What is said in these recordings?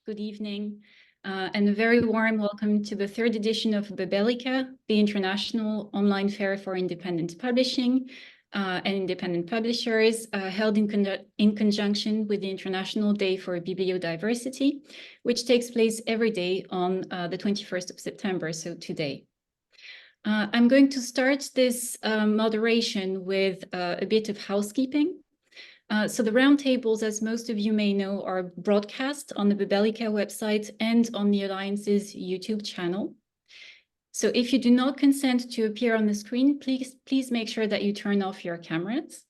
good evening, and a very warm welcome to the third edition of Bibliodiversité, the International Online Fair for Independent Publishing and Independent Publishers, held in conjunction with the International Day for Bibliodiversity, which takes place every day on the 21st of September, so today. I'm going to start this moderation with a bit of housekeeping. So the roundtables, as most of you may know, are broadcast on the Bibliodiversité website and on the Alliance's YouTube channel. So if you do not consent to appear on the screen, please make sure that you turn off your cameras.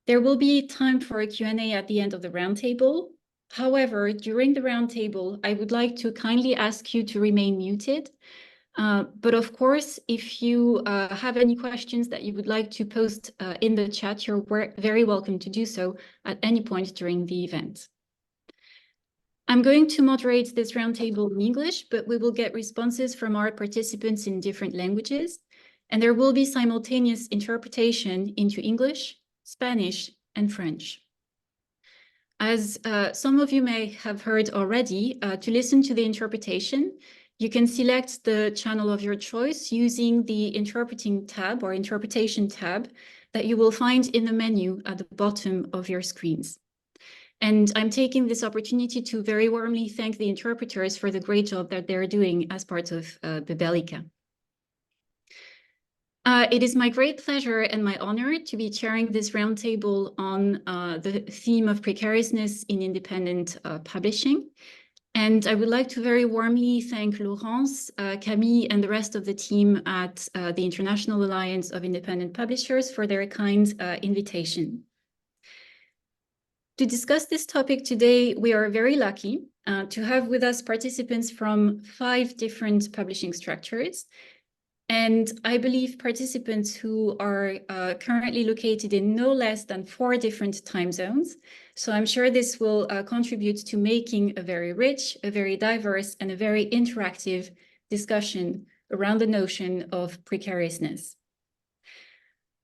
There will be time for a Q&A at the end of the roundtable. However, during the roundtable, I would like to kindly ask you to remain muted. But of course, if you have any questions that you would like to post in the chat, you're very welcome to do so at any point during the event. I'm going to moderate this roundtable in English, but we will get responses from our participants in different languages, and there will be simultaneous interpretation into English, Spanish, and French. As some of you may have heard already, to listen to the interpretation, you can select the channel of your choice using the interpreting tab or interpretation tab that you will find in the menu at the bottom of your screens. And I'm taking this opportunity to very warmly thank the interpreters for the great job that they're doing as part of Bibliodiversité. It is my great pleasure and my honor to be chairing this roundtable on the theme of precariousness in independent publishing. And I would like to very warmly thank Laurence, Camille, and the rest of the team at the International Alliance of Independent Publishers for their kind invitation. To discuss this topic today, we are very lucky to have with us participants from 5 different publishing structures. And I believe participants who are currently located in no less than 4 different time zones. So I'm sure this will contribute to making a very rich, a very diverse, and a very interactive discussion around the notion of precariousness.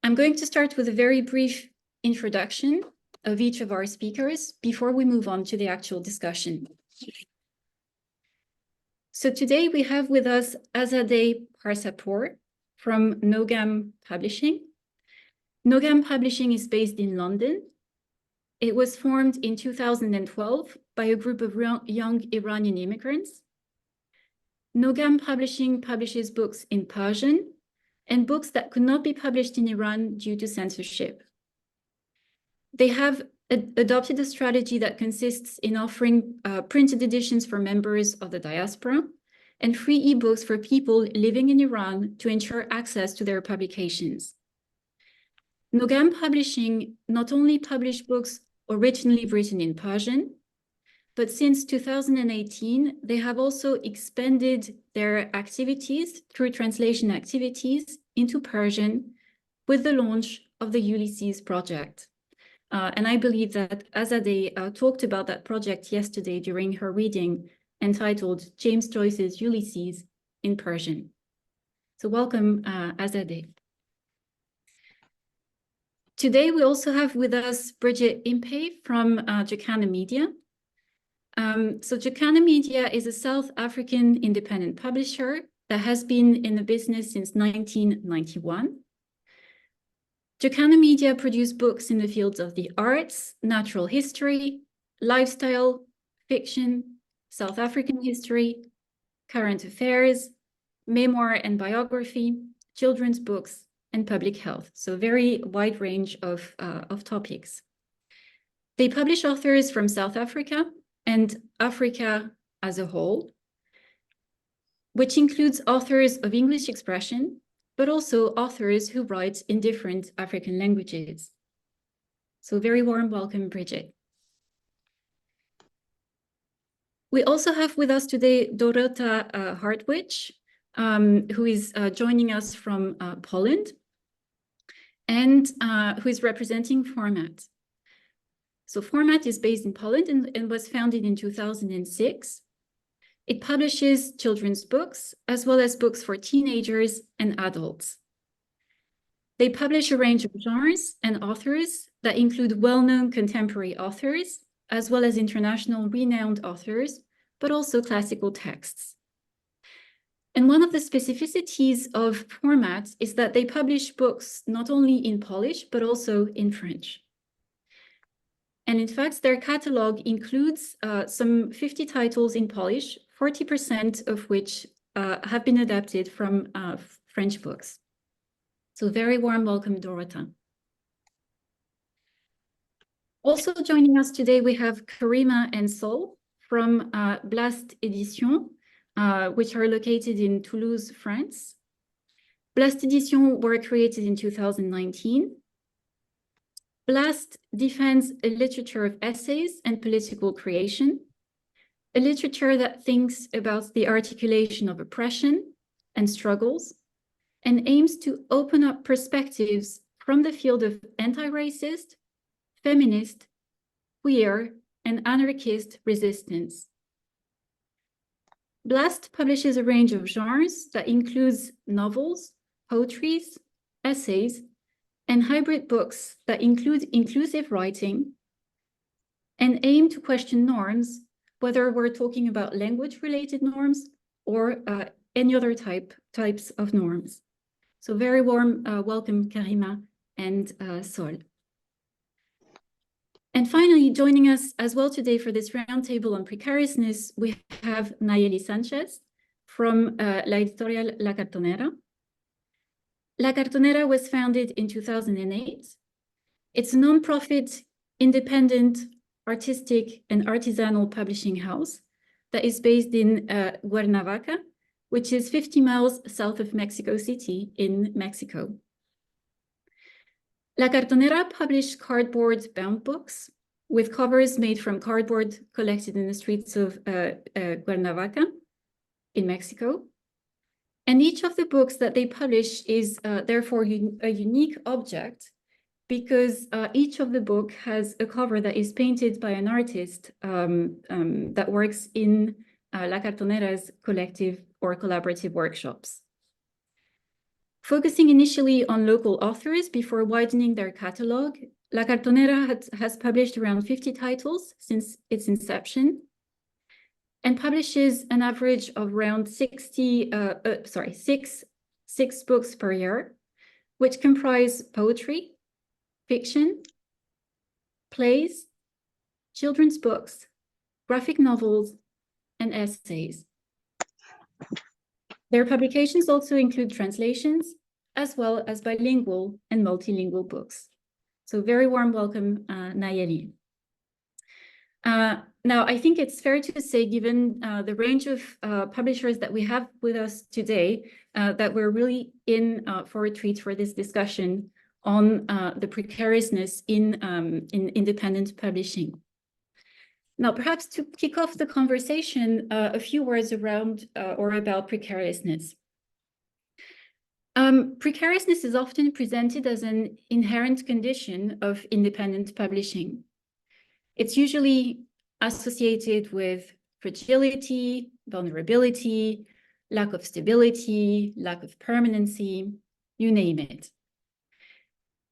I'm going to start with a very brief introduction of each of our speakers before we move on to the actual discussion. So today we have with us Azadeh Parsapour from Nogaam Publishing. Nogaam Publishing is based in London. It was formed in 2012 by a group of young Iranian immigrants. Nogaam Publishing publishes books in Persian and books that could not be published in Iran due to censorship. They have adopted a strategy that consists in offering printed editions for members of the diaspora and free ebooks for people living in Iran to ensure access to their publications. Nogaam Publishing not only published books originally written in Persian, but since 2018, they have also expanded their activities through translation activities into Persian with the launch of the Ulysses project. And I believe that Azadeh talked about that project yesterday during her reading entitled James Joyce's Ulysses in Persian. So welcome, Azadeh. Today, we also have with us Bridget Impey from Jacana Media. So Jacana Media is a South African independent publisher that has been in the business since 1991. Jacana Media produce books in the fields of the arts, natural history, lifestyle, fiction, South African history, current affairs, memoir and biography, children's books, and public health. So a very wide range of topics. They publish authors from South Africa and Africa as a whole, which includes authors of English expression, but also authors who write in different African languages. So very warm welcome, Bridget. We also have with us today Dorota Hartwich, who is joining us from Poland and who is representing Format. So Format is based in Poland and was founded in 2006. It publishes children's books as well as books for teenagers and adults. They publish a range of genres and authors that include well-known contemporary authors as well as international renowned authors, but also classical texts. And one of the specificities of formats is that they publish books not only in Polish, but also in French. And in fact, their catalog includes some 50 titles in Polish, 40% of which have been adapted from French books. So very warm welcome, Dorota. Also joining us today, we have Karima and Sol from Blast Edition, which are located in Toulouse, France. Blast Edition were created in 2019. Blast defends a literature of essays and political creation, a literature that thinks about the articulation of oppression and struggles, and aims to open up perspectives from the field of anti-racist, feminist, queer, and anarchist resistance. Blast publishes a range of genres that includes novels, poetries, essays, and hybrid books that include inclusive writing and aim to question norms, whether we're talking about language-related norms or any other types of norms. So very warm welcome, Karima and Sol. And finally, joining us as well today for this roundtable on precariousness, we have Nayeli Sánchez from La Editorial La Cartonera. La Cartonera was founded in 2008. It's a non-profit, independent, artistic, and artisanal publishing house that is based in Cuernavaca, which is 50 miles south of Mexico City in Mexico. La Cartonera published cardboard-bound books with covers made from cardboard collected in the streets of Cuernavaca in Mexico. And each of the books that they publish is therefore a unique object because each of the book has a cover that is painted by an artist that works in La Cartonera's collective or collaborative workshops. Focusing initially on local authors before widening their catalog, La Cartonera has published around 50 titles since its inception and publishes an average of around six books per year, which comprise poetry, fiction, plays, children's books, graphic novels, and essays. Their publications also include translations, as well as bilingual and multilingual books. So very warm welcome, Nayeli. Now, I think it's fair to say, given the range of publishers that we have with us today, that we're really in for a treat for this discussion on the precariousness in independent publishing. Now, perhaps to kick off the conversation, a few words around or about precariousness. Precariousness is often presented as an inherent condition of independent publishing. It's usually associated with fragility, vulnerability, lack of stability, lack of permanency, you name it.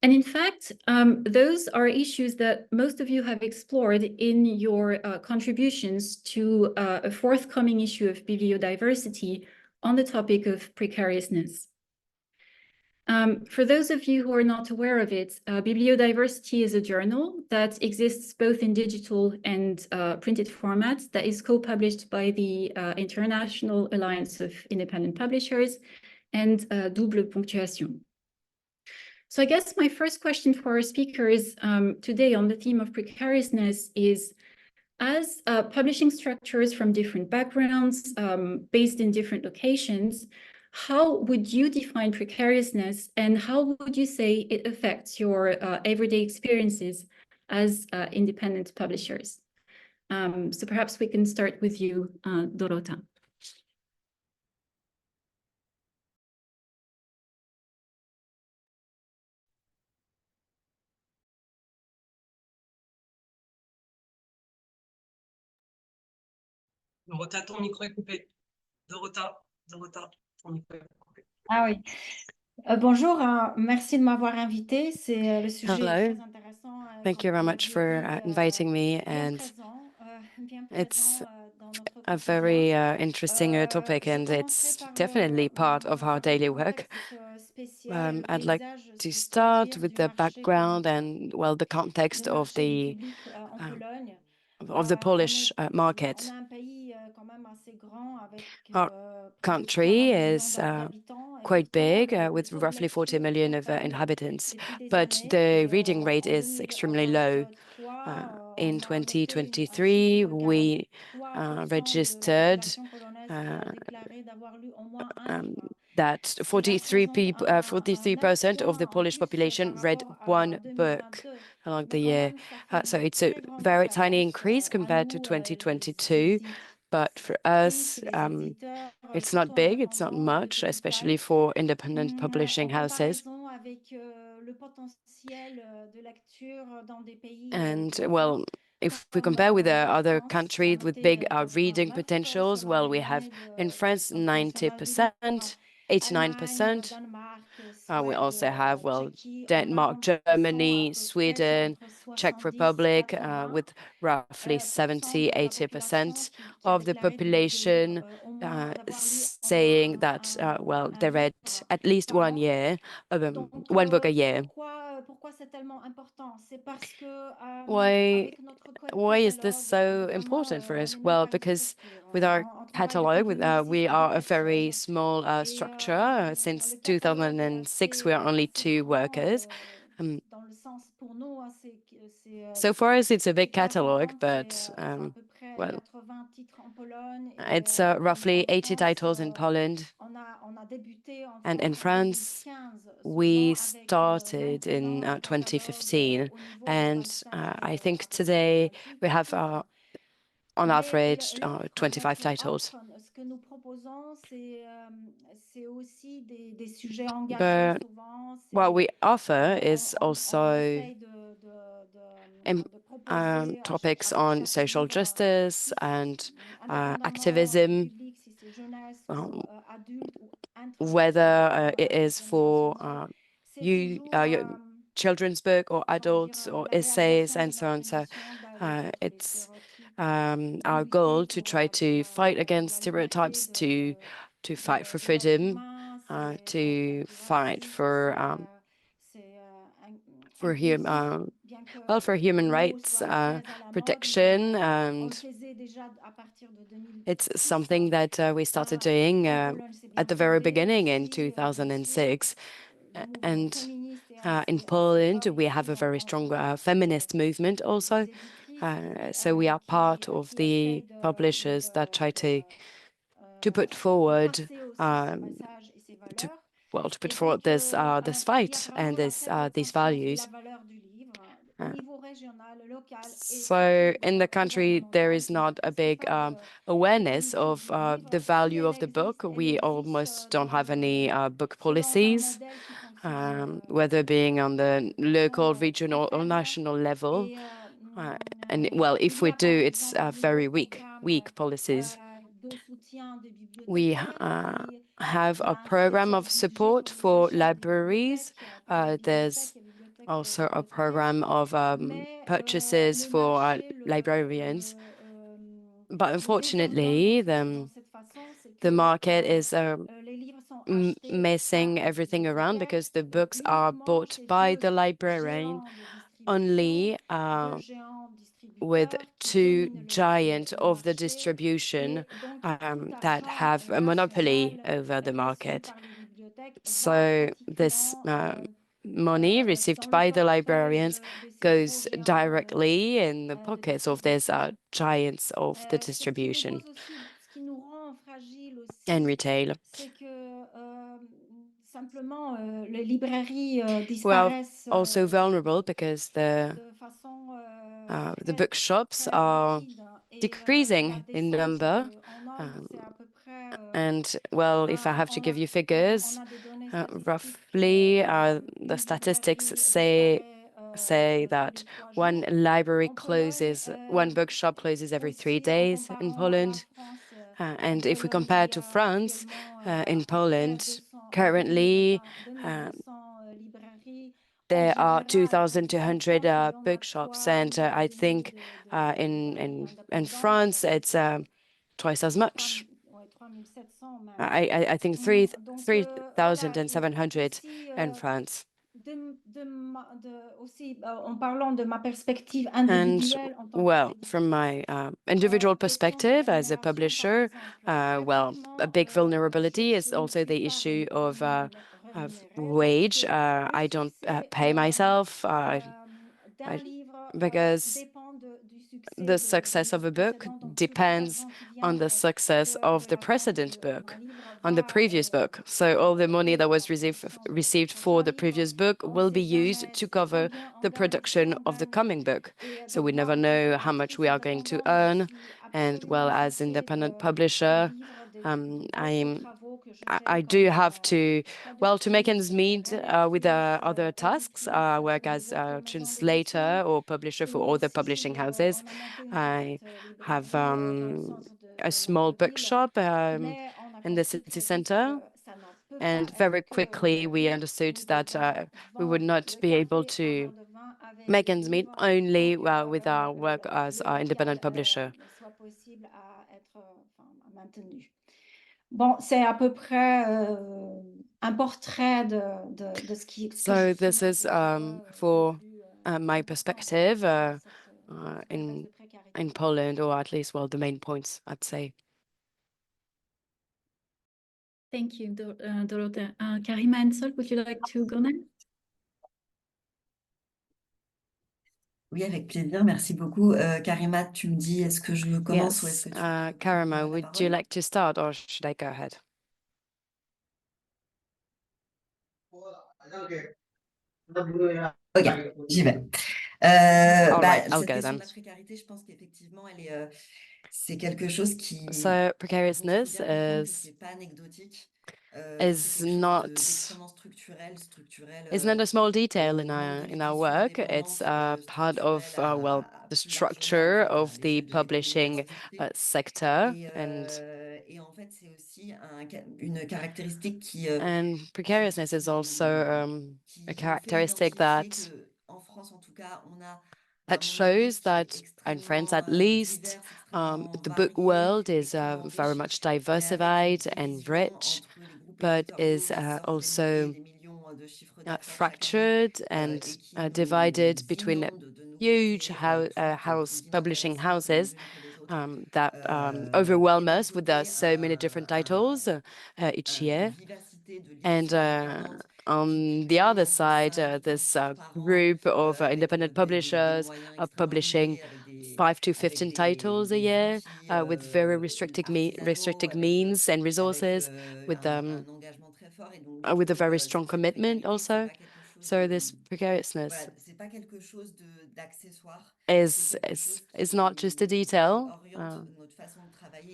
And in fact, those are issues that most of you have explored in your contributions to a forthcoming issue of Bibliodiversity on the topic of precariousness. For those of you who are not aware of it, Bibliodiversity is a journal that exists both in digital and printed formats that is co-published by the International Alliance of Independent Publishers and Double Ponctuation. So I guess my first question for our speakers today on the theme of precariousness is, as publishing structures from different backgrounds, based in different locations, how would you define precariousness and how would you say it affects your everyday experiences as independent publishers? So perhaps we can start with you, Dorota. Dorota, ton micro est coupé. Dorota, ton micro est coupé. Ah oui. Bonjour, merci de m'avoir invité. C'est le sujet est très intéressant Thank you very much for inviting me, and it's a very interesting topic, and it's definitely part of our daily work. I'd like to start with the background and, well, the context uh, of the Polish market. Our country is quite big, with roughly 40 million of inhabitants, but the reading rate is extremely low. In 2023, we registered that 43% of the Polish population read one book along the year. So it's a very tiny increase compared to 2022. But for us, it's not big, it's not much, especially for independent publishing houses. And well, if we compare with other countries with big reading potentials, well, we have in France 90%, 89%. We also have, well, Denmark, Germany, Sweden, Czech Republic, with roughly 70, 80% of the population saying that, well, they read at least one book a year. Why is this so important for us? Well, because with our catalog, we are a very small structure. Since 2006, we are only 2 workers. So for us, it's a big catalog, but well, it's roughly 80 titles in Poland. And in France, we started in 2015. And I think today we have, on average, 25 titles. But what we offer is also topics on social justice and activism, whether it is for your children's book or adults or essays and so on. So it's our goal to try to fight against stereotypes, to fight for freedom, to fight for human rights protection, and it's something that we started doing at the very beginning in 2006. And in Poland, we have a very strong feminist movement also. So we are part of the publishers that try to put forward to put forward this fight and these values. So in the country, there is not a big awareness of the value of the book. We almost don't have any book policies, whether being on the local, regional, or national level. And well, if we do, it's very weak policies. We have a program of support for libraries. There's also a program of purchases for librarians. But unfortunately, the market is messing everything around, because the books are bought by the librarian only with 2 giants of the distribution that have a monopoly over the market. So this money received by the librarians goes directly in the pockets of these giants of the distribution and retail. Well, also vulnerable because the bookshops are decreasing in number. And well, if I have to give you figures, roughly the statistics say that one bookshop closes every 3 days in Poland. And if we compare to France, in Poland, currently there are 2,200 bookshops, and I think in France it's twice as much. I think 3,700 in France. And well, from my individual perspective as a publisher, well, a big vulnerability is also the issue of wage. I don't pay myself I, because the success of a book depends on the success of the precedent book, on the previous book. So all the money that was received for the previous book will be used to cover the production of the coming book. So we never know how much we are going to earn. And well, as independent publisher, I do have to, well, to make ends meet with other tasks. Work as a translator or publisher for other publishing houses. I have a small bookshop in the city center. And very quickly, we understood that we would not be able to make ends meet only with our work as our independent publisher. Bon, c'est à peu près un portrait de ce qui So this is for my perspective in Poland, or at least, well, the main points, I'd say. Thank you, Dorota. Karima and Sol, would you like to go next? Oui, avec plaisir. Merci beaucoup. Karima, tu me dis, est-ce que je commence ou est-ce Yes, que tu veux Karima, prendre la would you parole? like to start, or should I go ahead? Ok, j'y vais. All right, I'll Cette go question then. de la précarité, je pense qu'effectivement, c'est quelque chose qui So precariousness c'est pas anecdotique. is not a small detail in our work. It's part of well, the structure of the publishing sector, and en fait, c'est aussi une caractéristique and precariousness is also a characteristic that en France, en tout cas, on a that shows that in France, at least, the book world is very much diversified and rich, but is also fractured and divided between huge house publishing houses that overwhelm us with so many different titles each year. And on the other side, this group of independent publishers are publishing 5 to 15 titles a year with very restricted means and resources, with a very strong commitment also. So this precariousness is not just a detail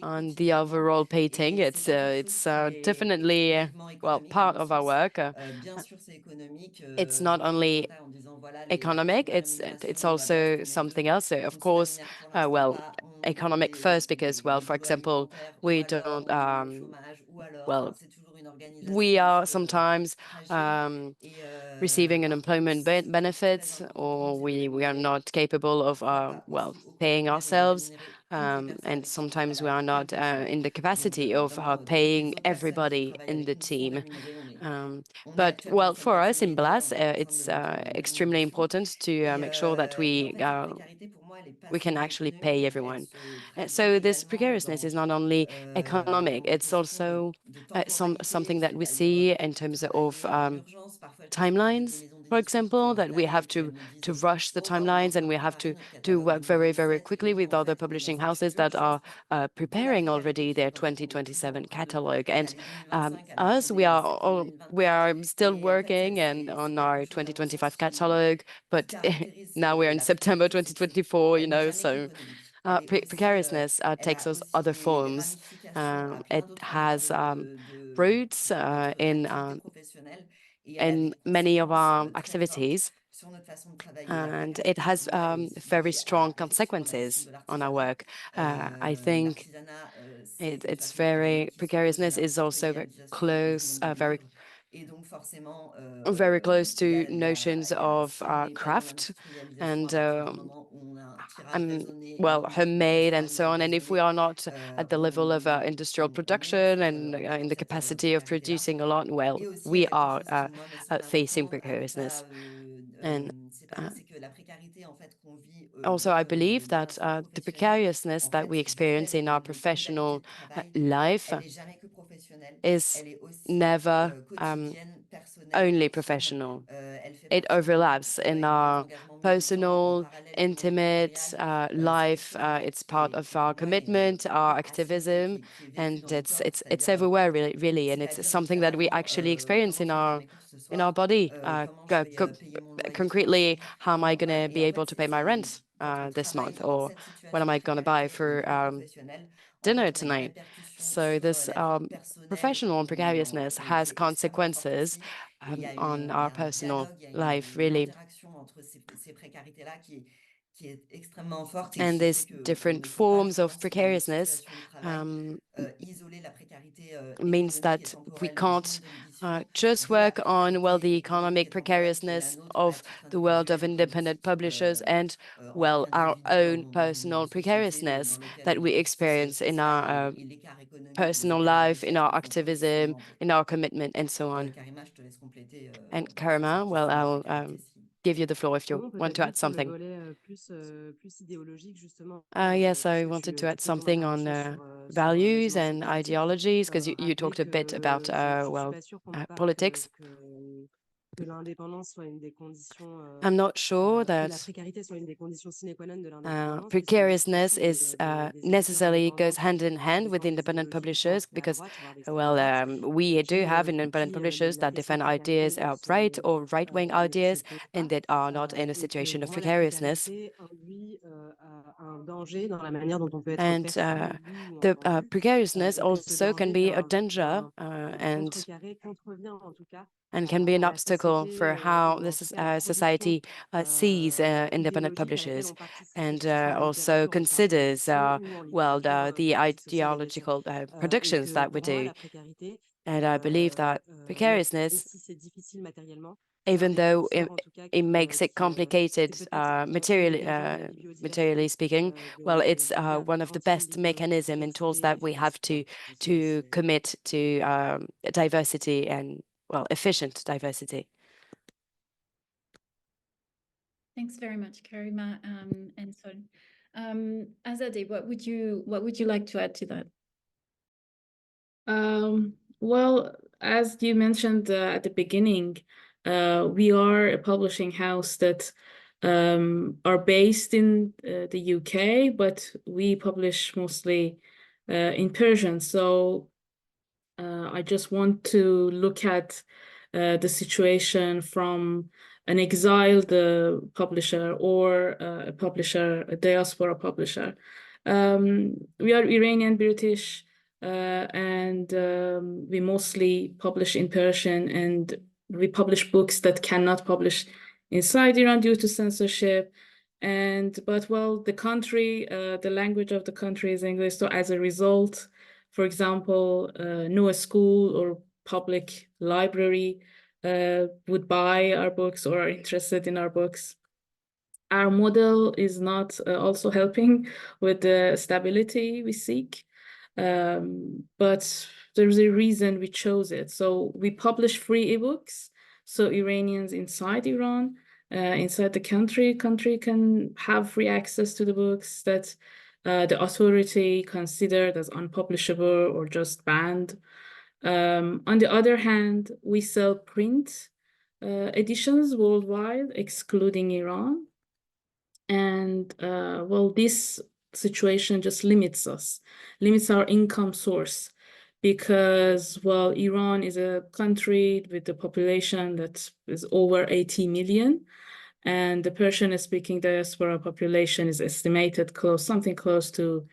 on the overall painting. It's definitely well part of our work. It's not only economic, it's also something else. So of course, well, economic first because, well, for example, we don't well, we are sometimes receiving unemployment benefits, or we are not capable of well, paying ourselves, and sometimes we are not in the capacity of paying everybody in the team. But well, for us in BLAS, it's extremely important to make sure that we can actually pay everyone. So this precariousness is not only economic, it's also something that we see in terms of timelines, for example, that we have to rush the timelines, and we have to work very, very quickly with other publishing houses that are preparing already their 2027 catalog. And us, we are still working and on our 2025 catalog, but now we're in September 2024, so precariousness takes those other forms. It has roots in many of our activities, and it has very strong consequences on our work. I think precariousness is also very Et donc forcément, very close il y to a- il y a- notions il y a of ces étapes dans craft l'industrialisation and à partir du moment où on a un tirage raisonné et well, une homemade production and so on. And if we raisonnée, are not at the level of industrial production and on est in dans the cette capacity of précarité-là. producing a lot, well, Et aussi we avec quelque are chose qui, moi, me semble facing important precariousness. And séparer, c'est que la précarité en fait qu'on vit also, I believe de that façon the professionnelle, precariousness en that fait, we du fait experience in our de nos professional inégalités de travail, life elle n'est jamais que professionnelle, is elle est aussi never quotidienne, personnelle, only intime. professional. Elle fait It partie de notre overlaps in avec des our engagements militants en personal, parallèle de notre intimate éditorial. C'est quelque life. chose en fait It's part of qui our pour moi est commitment, our assimilé, activism, qui est vécu and dans le corps, it's c'est-à-dire everywhere, really, and it's c'est-à-dire something that we littéralement actually experience comment je vais faire mes courses ce in our soir, body. comment je vais payer mon loyer ce Concretely, mois-ci, how am I going voilà. to Et be en able fait, to pay my rent notre this month, travail dans or cette what am situation de I going to buy précarité et de for vie professionnelle, en dinner fait, on a une tonight? répercussion So sur this la vie personnelle professional precariousness has qui est extrêmement forte consequences aussi. Et on il y our a un personal dialogue, il y a life, une really. interaction entre ces précarités-là qui est extrêmement forte et And qui fait there's qu'on ne different peut pas forms of forcément dans notre precariousness situation de travail isoler la précarité means économique et that we temporelle d'une can't zone d'ambition just de la work on, well, the précarité économique economic et temporelle qui est la precariousness nôtre à of titre the world of individuel et independent politique publishers and, en tant well, our qu'individu own dans une personal société precariousness dans laquelle that we l'injustice experience in sociale our et l'écart économique, les personal life, in inégalités our sont activism, surmontés. in our commitment, and so on. Karima, je te laisse compléter And sur cette Karima, well, question de la I'll précarité. give you the floor if you Non, want peut-être to add juste sur le something. volet plus idéologique, justement. Yes, I puisque wanted to tu add fais vraiment something ta on recherche sur la values dimension and politique. ideologies, because you Rappeler talked a bit about, que je suis well, pas sûre que politics. l'indépendance soit une des conditions, I'm not sure que la that précarité soit une des conditions sine qua non de l'indépendance. precariousness is des necessarily éditeurs goes hand in indépendants hand qui with défendent des independent idéologies publishers, extrêmement à because, droite, voire d'extrême well, droite, we do have pour independent qui publishers la that question defend de précarité ideas ne outright or right-wing se ideas pose and pas. that are not in a Et que situation of pour moi, la precariousness. précarité induit un danger dans la manière dont on peut être And perçu, lu ou the entendu. precariousness Et que ce also can danger be a danger contrevient en tout cas and can be an à la obstacle société, for how ou en this tout cas à la production society sees independent idéologique à laquelle publishers, on participe, and que ce soit en also littérature, en considers, fiction ou en well, littérature the politique, sociale et bien sûr. ideological Et predictions que that we pour moi, do. la précarité, And I believe that même precariousness, si c'est difficile matériellement, even though en tout cas it makes it complicated materially speaking, well, it's one of the best mechanism and tools that we have to commit to diversity and, well, efficient diversity. Thanks very much, Karima and Sol. Azadeh, what would you like to add to that? Well, as you mentioned at the beginning, we are a publishing house that are based in the UK, but we publish mostly in Persian. So I just want to look at the situation from an exiled publisher or a publisher, a diaspora publisher. We are Iranian British, and we mostly publish in Persian, and we publish books that cannot publish inside Iran due to censorship. But well, the country, the language of the country is English. So as a result, for example, no school or public library would buy our books or are interested in our books. Our model is not also helping with the stability we seek, but there's a reason we chose it. So we publish free ebooks, so Iranians inside Iran, inside the country can have free access to the books that the authority considered as unpublishable or just banned. On the other hand, we sell print editions worldwide, excluding Iran. And well, this situation just limits our income source, because, well, Iran is a country with a population that is over 80 million. And the Persian-speaking diaspora population is estimated something close to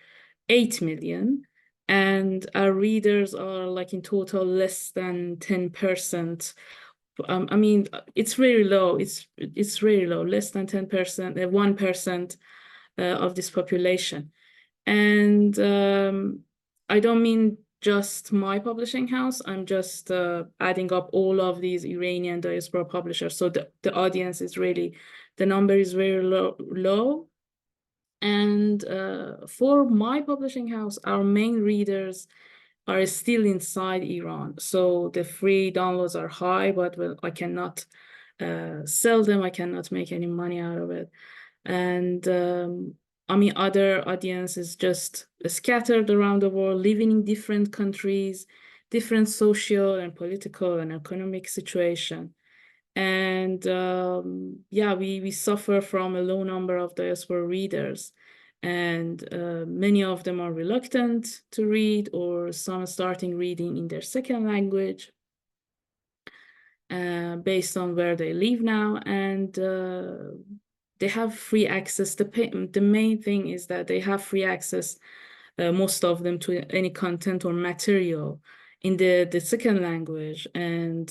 8 million. And our readers are like in total less than 10%. I mean, it's very low. It's really low, less than 10%, 1% of this population. And I don't mean just my publishing house. I'm just adding up all of these Iranian diaspora publishers. So the audience is really, the number is very low. And for my publishing house, our main readers are still inside Iran. So the free downloads are high, but well, I cannot sell them. I cannot make any money out of it. And I mean, other audiences just scattered around the world, living in different countries, different social and political and economic situation. And yeah, we suffer from a low number of diaspora readers. And many of them are reluctant to read, or some starting reading in their second language based on where they live now. And they have free access. The main thing is that they have free access, most of them, to any content or material in the second language. And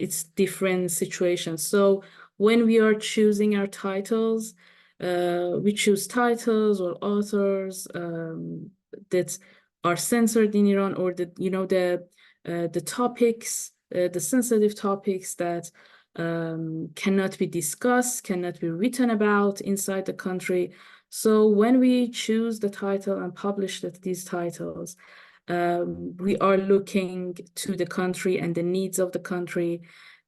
it's different situations. So when we are choosing our titles, we choose titles or authors that are censored in Iran, or the topics, the sensitive topics that cannot be discussed, cannot be written about inside the country. So when we choose the title and publish these titles, we are looking to the country and the needs of the country.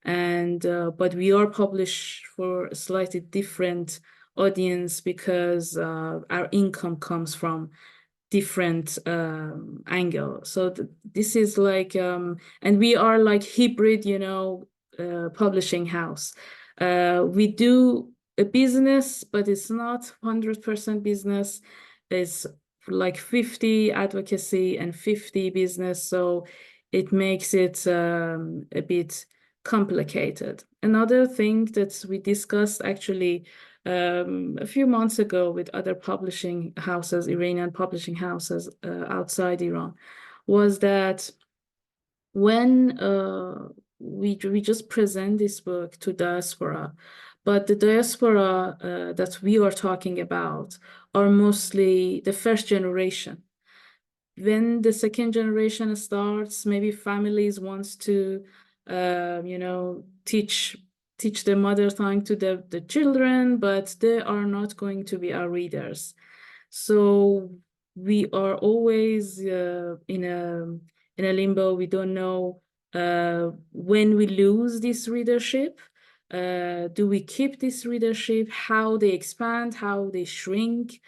And but we are published for a slightly different audience, because our income comes from different angle. So this is like, and we are like hybrid, publishing house. We do a business, but it's not 100% business. It's like 50 advocacy and 50 business. So it makes it a bit complicated. Another thing that we discussed actually a few months ago with other publishing houses, Iranian publishing houses outside Iran, was that when we just present this book to diaspora, but the diaspora that we are talking about are mostly the first generation. When the second generation starts, maybe families wants to, teach the mother tongue to the children, but they are not going to be our readers. So we are always in a limbo. We don't know when we lose this readership. Do we keep this readership? How they expand, how they shrink?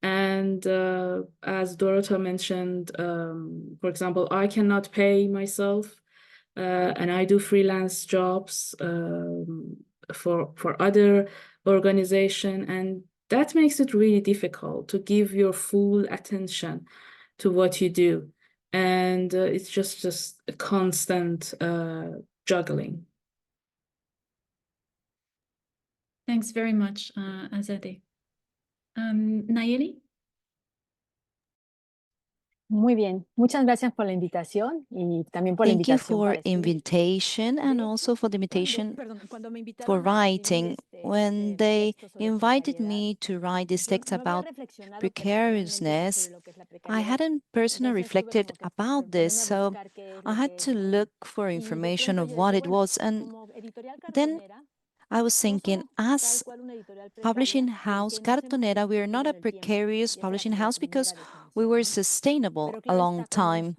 And as Dorota mentioned, for example, I cannot pay myself, and I do freelance jobs for other organization, and that makes it really difficult to give your full attention to what you do. And it's just a constant juggling. Thanks very much, Azadeh. Nayeli? Muy bien. Muchas gracias por la invitación y también por la Thank you invitación for para escribir. invitation and also for the invitation for writing. When they invited me to write this text about precariousness, I hadn't personally reflected about this, so I had to look for information of what it was. And then I was thinking, as publishing house Cartonera, we are not a precarious publishing house because we were sustainable a long time.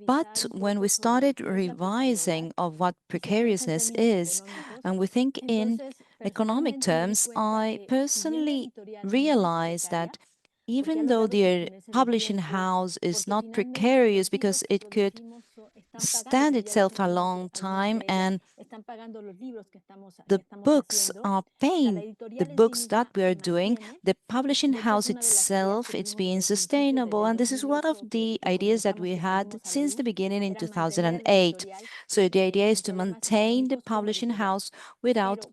But when we started revising of what precariousness is, and we think in economic terms, I personally realized that even though the publishing house is not precarious because it could stand itself a long time, and the books are paying the books that we are doing, the publishing house itself, it's being sustainable. And this is one of the ideas that we had since the beginning in 2008. So the idea is to maintain the publishing house without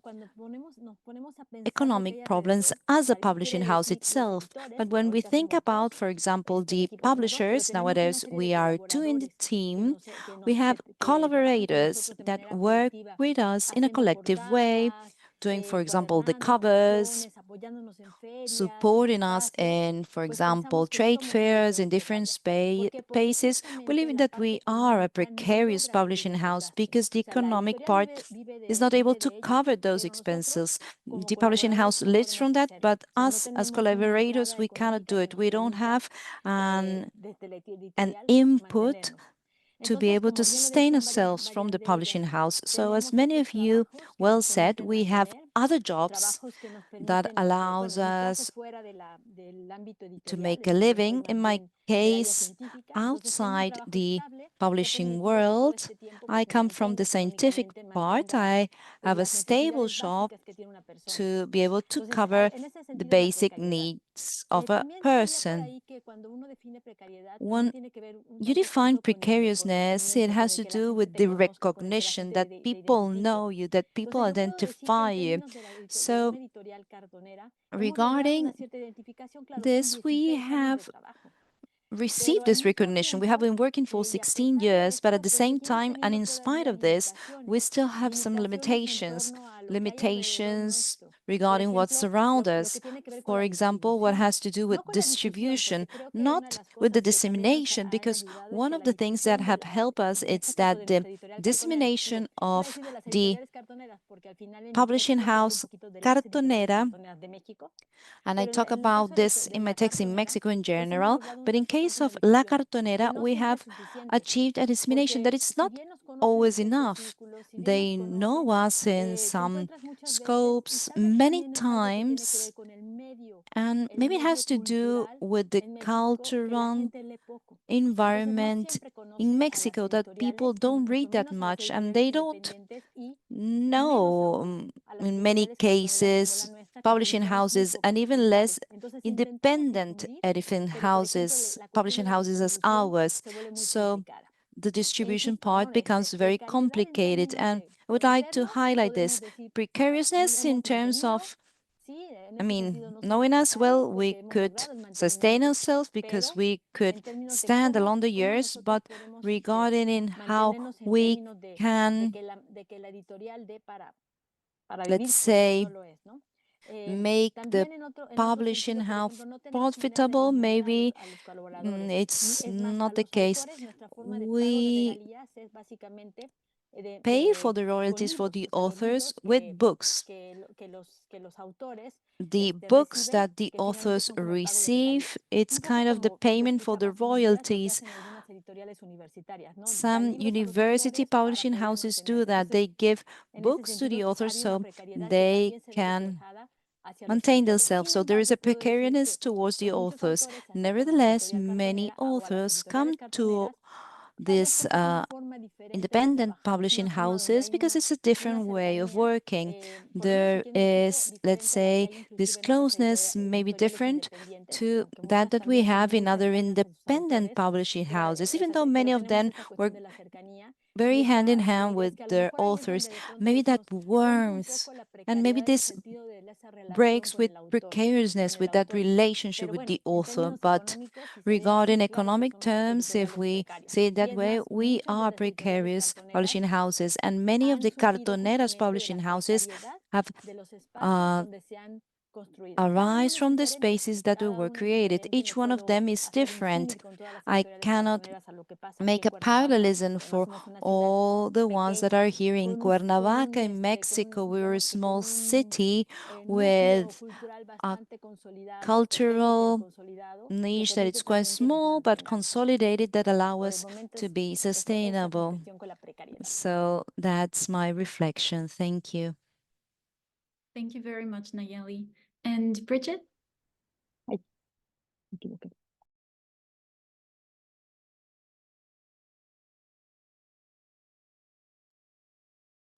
economic problems as a publishing house itself. But when we think about, for example, the publishers, nowadays we are two in the team. We have collaborators that work with us in a collective way, doing, for example, the covers, supporting us in, for example, trade fairs in different spaces. We believe that we are a precarious publishing house because the economic part is not able to cover those expenses. The publishing house lives from that, but us as collaborators, we cannot do it. We don't have an input to be able to sustain ourselves from the publishing house. So as many of you well said, we have other jobs that allows us to make a living. In my case, outside the publishing world, I come from the scientific part. I have a stable job to be able to cover the basic needs of a person. When you define precariousness, it has to do with the recognition that people know you, that people identify you. So regarding this, we have received this recognition. We have been working for 16 years, but at the same time, and in spite of this, we still have some limitations regarding what's around us. For example, what has to do with distribution, not with the dissemination, because one of the things that have helped us is that the dissemination of the publishing house Cartonera, and I talk about this in my text in Mexico in general, but in case of La Cartonera, we have achieved a dissemination that it's not always enough. They know us in some scopes many times, and maybe it has to do with the cultural environment in Mexico that people don't read that much, and they don't know, in many cases, publishing houses and even less independent editing houses, publishing houses as ours. So the distribution part becomes very complicated, and I would like to highlight this precariousness in terms of, knowing us well, we could sustain ourselves because we could stand along the years, but regarding in how we can, let's say, make the publishing house profitable, maybe it's not the case. We pay for the royalties for the authors with books. The books that the authors receive, it's kind of the payment for the royalties. Some university publishing houses do that. They give books to the authors so they can maintain themselves. So there is a precariousness towards the authors. Nevertheless, many authors come to this independent publishing houses because it's a different way of working. There is, let's say, this closeness may be different to that we have in other independent publishing houses, even though many of them work very hand in hand with their authors. Maybe that warmth and maybe this breaks with precariousness, with that relationship with the author. But regarding economic terms, if we say it that way, we are precarious publishing houses, and many of the Cartoneras publishing houses have arise from the spaces that were created. Each one of them is different. I cannot make a parallelism for all the ones that are here in Cuernavaca in Mexico. We're a small city with a cultural niche that it's quite small but consolidated, that allow us to be sustainable. So that's my reflection. Thank you. Thank you very much, Nayeli. And Bridget?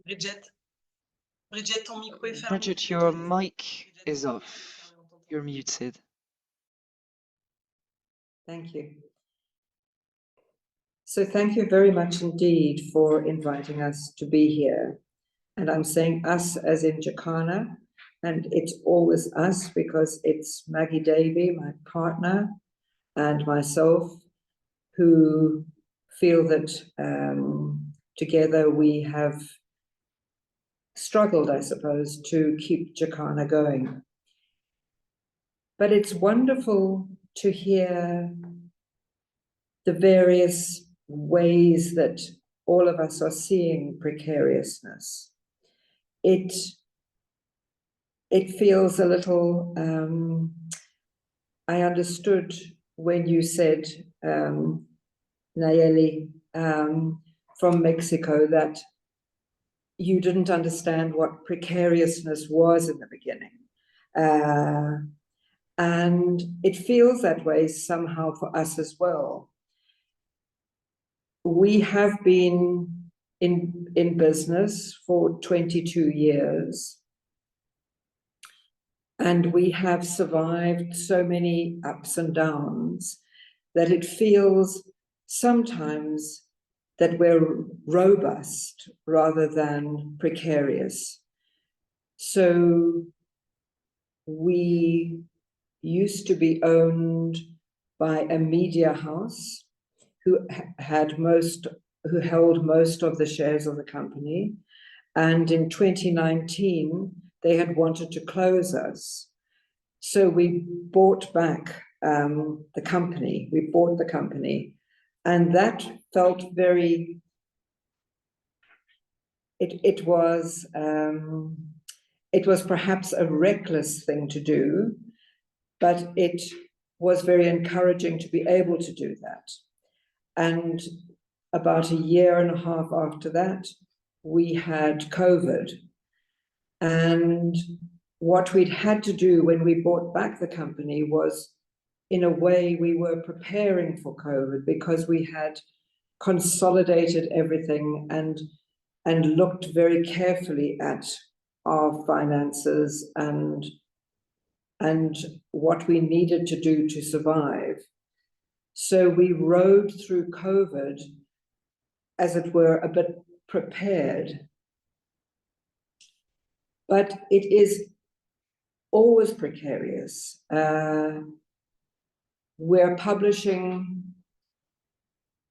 Bridget, ton micro est fermé. Bridget, your mic is off. You're muted. Thank you. So thank you very much indeed for inviting us to be here. And I'm saying us as in Jacana, and it's always us because it's Maggie Davey, my partner, and myself, who feel that together we have struggled, I suppose, to keep Jacana going. but it's wonderful to hear the various ways that all of us are seeing precariousness. It feels a little, I understood when you said, Nayeli, from Mexico, that you didn't understand what precariousness was in the beginning. And it feels that way somehow for us as well. We have been in business for 22 years, and we have survived so many ups and downs that it feels sometimes that we're robust rather than precarious. So we used to be owned by a media house who held most of the shares of the company. And in 2019, they had wanted to close us. So we bought back the company. We bought the company. And that felt very, it was perhaps a reckless thing to do, but it was very encouraging to be able to do that. And about a year and a half after that, we had COVID. And what we'd had to do when we bought back the company was, in a way, we were preparing for COVID because we had consolidated everything and looked very carefully at our finances and what we needed to do to survive. So we rode through COVID, as it were, a bit prepared. But it is always precarious. We're publishing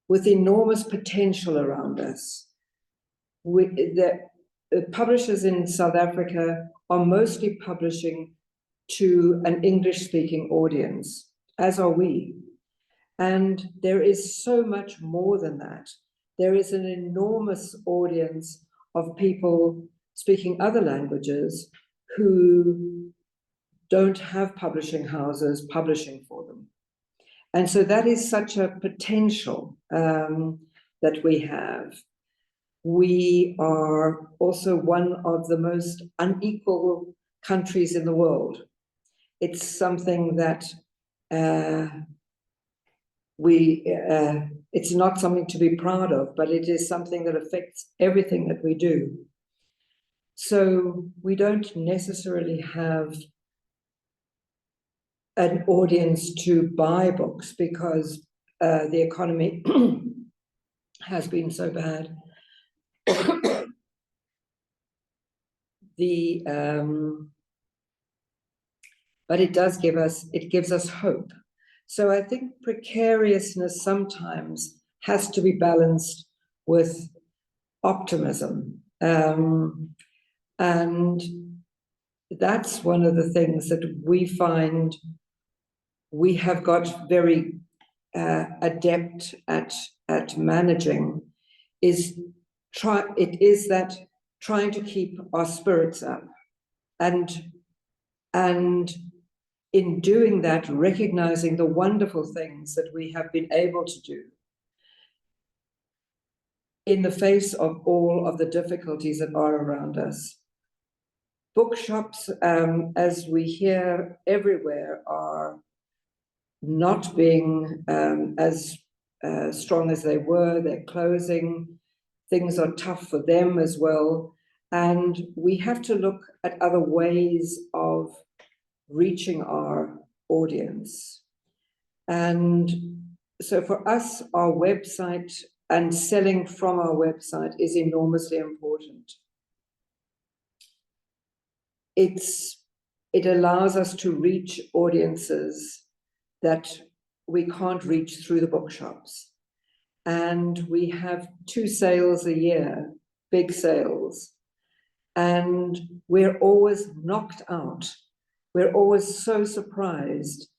with enormous potential around us. The publishers in South Africa are mostly publishing to an English-speaking audience, as are we. And there is so much more than that. There is an enormous audience of people speaking other languages who don't have publishing houses publishing for them. And so that is such a potential that we have. We are also one of the most unequal countries in the world. It's something that it's not something to be proud of, but it is something that affects everything that we do. So we don't necessarily have an audience to buy books because the economy has been so bad. But it gives us hope. So I think precariousness sometimes has to be balanced with optimism. And that's one of the things that we find we have got very adept at managing is trying to keep our spirits up, and in doing that, recognizing the wonderful things that we have been able to do in the face of all of the difficulties that are around us. Bookshops, as we hear everywhere, are not being as strong as they were. They're closing. Things are tough for them as well. And we have to look at other ways of reaching our audience. And so for us, our website and selling from our website is enormously important. It allows us to reach audiences that we can't reach through the bookshops. And we have 2 sales a year, big sales, and we're always knocked out we're always so surprised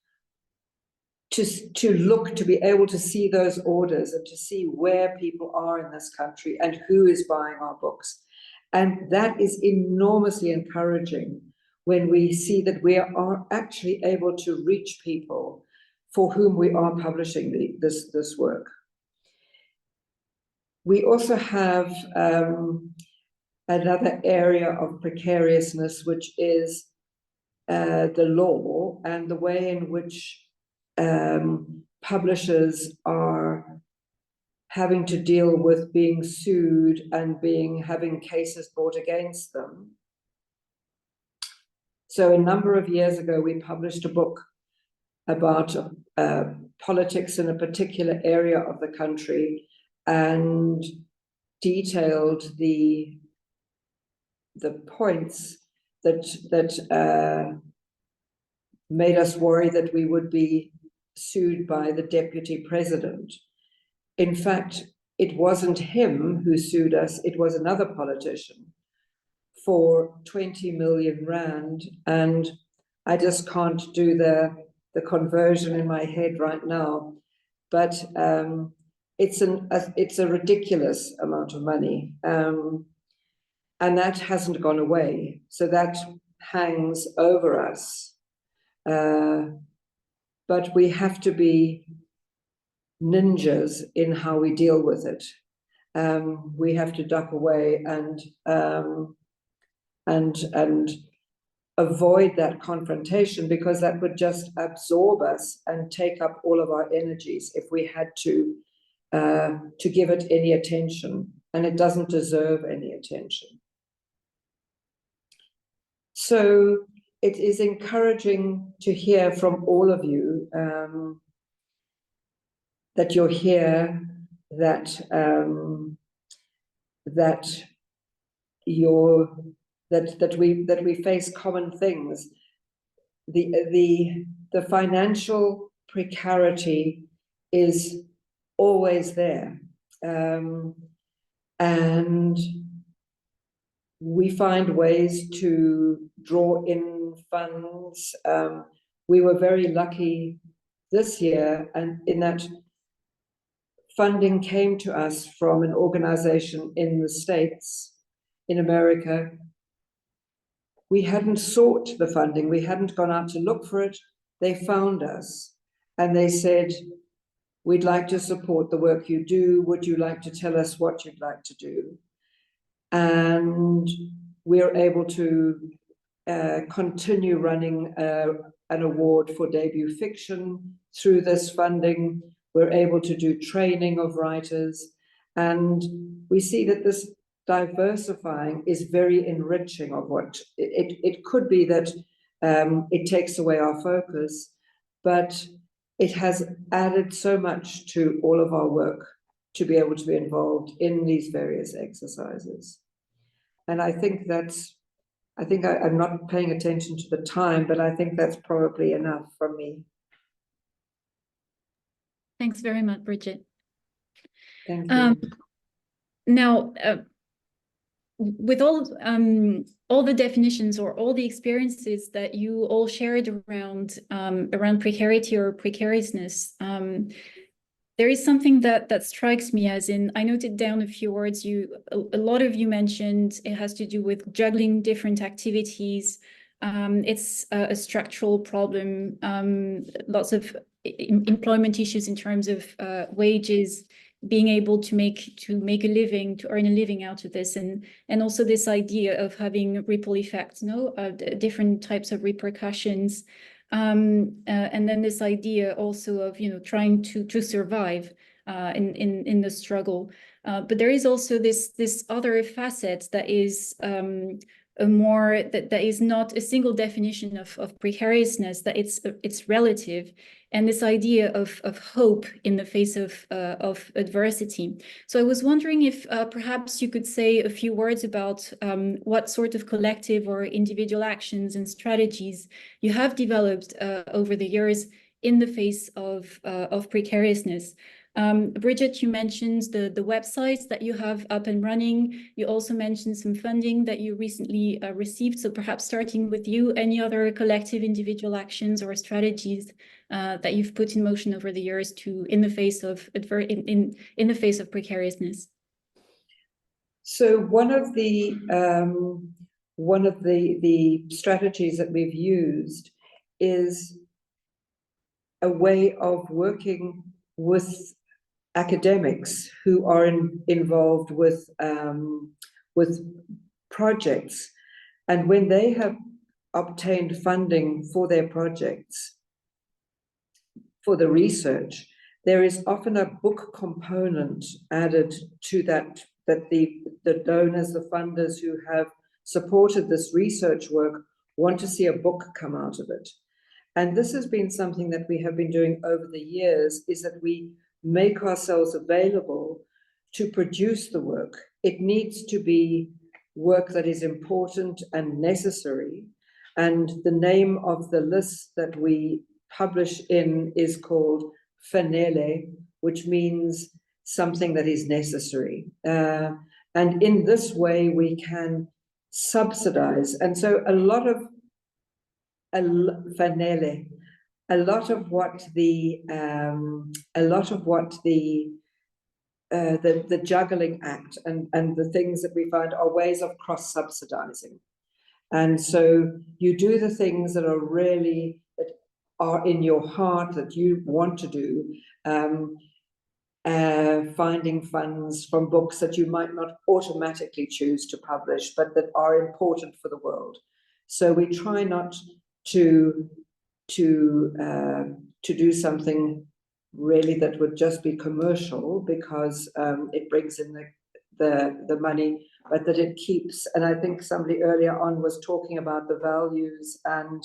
to be able to see those orders and to see where people are in this country and who is buying our books. And that is enormously encouraging when we see that we are actually able to reach people for whom we are publishing this work. We also have another area of precariousness, which is the law and the way in which publishers are having to deal with being sued and having cases brought against them. So a number of years ago, we published a book about politics in a particular area of the country and detailed the points that made us worry that we would be sued by the deputy president. In fact, it wasn't him who sued us, it was another politician for 20 million rand. And I just can't do the conversion in my head right now, but it's a ridiculous amount of money. And that hasn't gone away. So that hangs over us. But we have to be ninjas in how we deal with it. We have to duck away and avoid that confrontation, because that would just absorb us and take up all of our energies if we had to give it any attention, and it doesn't deserve any attention. So it is encouraging to hear from all of you that you're here, that we face common things. The financial precarity is always there, and we find ways to draw in funds. We were very lucky this year, and in that funding came to us from an organization in the States, in America. We hadn't sought the funding, we hadn't gone out to look for it. They found us and they said, "We'd like to support the work you do. Would you like to tell us what you'd like to do?" And we're able to continue running an award for debut fiction through this funding. We're able to do training of writers, and we see that this diversifying is very enriching of what it could be that it takes away our focus, but it has added so much to all of our work to be able to be involved in these various exercises. And I think I'm not paying attention to the time, but I think that's probably enough from me. Thanks very much, Bridget. Thank you. Now, with all the definitions or all the experiences that you all shared around precarity or precariousness, there is something that strikes me, as in, I noted down a few words a lot of you mentioned. It has to do with juggling different activities. It's a structural problem, lots of employment issues in terms of wages, being able to make a living, to earn a living out of this, and also this idea of having ripple effects, different types of repercussions, and then this idea also of trying to survive in the struggle. But there is also this other facet that is that is not a single definition of precariousness, that it's relative, and this idea of hope in the face of adversity. So I was wondering if perhaps you could say a few words about what sort of collective or individual actions and strategies you have developed over the years in the face of precariousness. Bridget, you mentioned the websites that you have up and running. You also mentioned some funding that you recently received. So perhaps starting with you, any other collective individual actions or strategies that you've put in motion over the years to in the face of precariousness? So one of the strategies that we've used is a way of working with academics who are involved with projects, and when they have obtained funding for their projects, for the research, there is often a book component added to that the donors, the funders who have supported this research work want to see a book come out of it. And this has been something that we have been doing over the years, is that we make ourselves available to produce the work. It needs to be work that is important and necessary. And the name of the list that we publish in is called Fanele, which means something that is necessary. And in this way, we can subsidize. And so a lot of what the juggling act and the things that we find are ways of cross-subsidizing. And so you do the things that are really, that are in your heart, that you want to do, finding funds from books that you might not automatically choose to publish, but that are important for the world. So we try not to do something really that would just be commercial, because it brings in the money, but that it keeps. And I think somebody earlier on was talking about the values and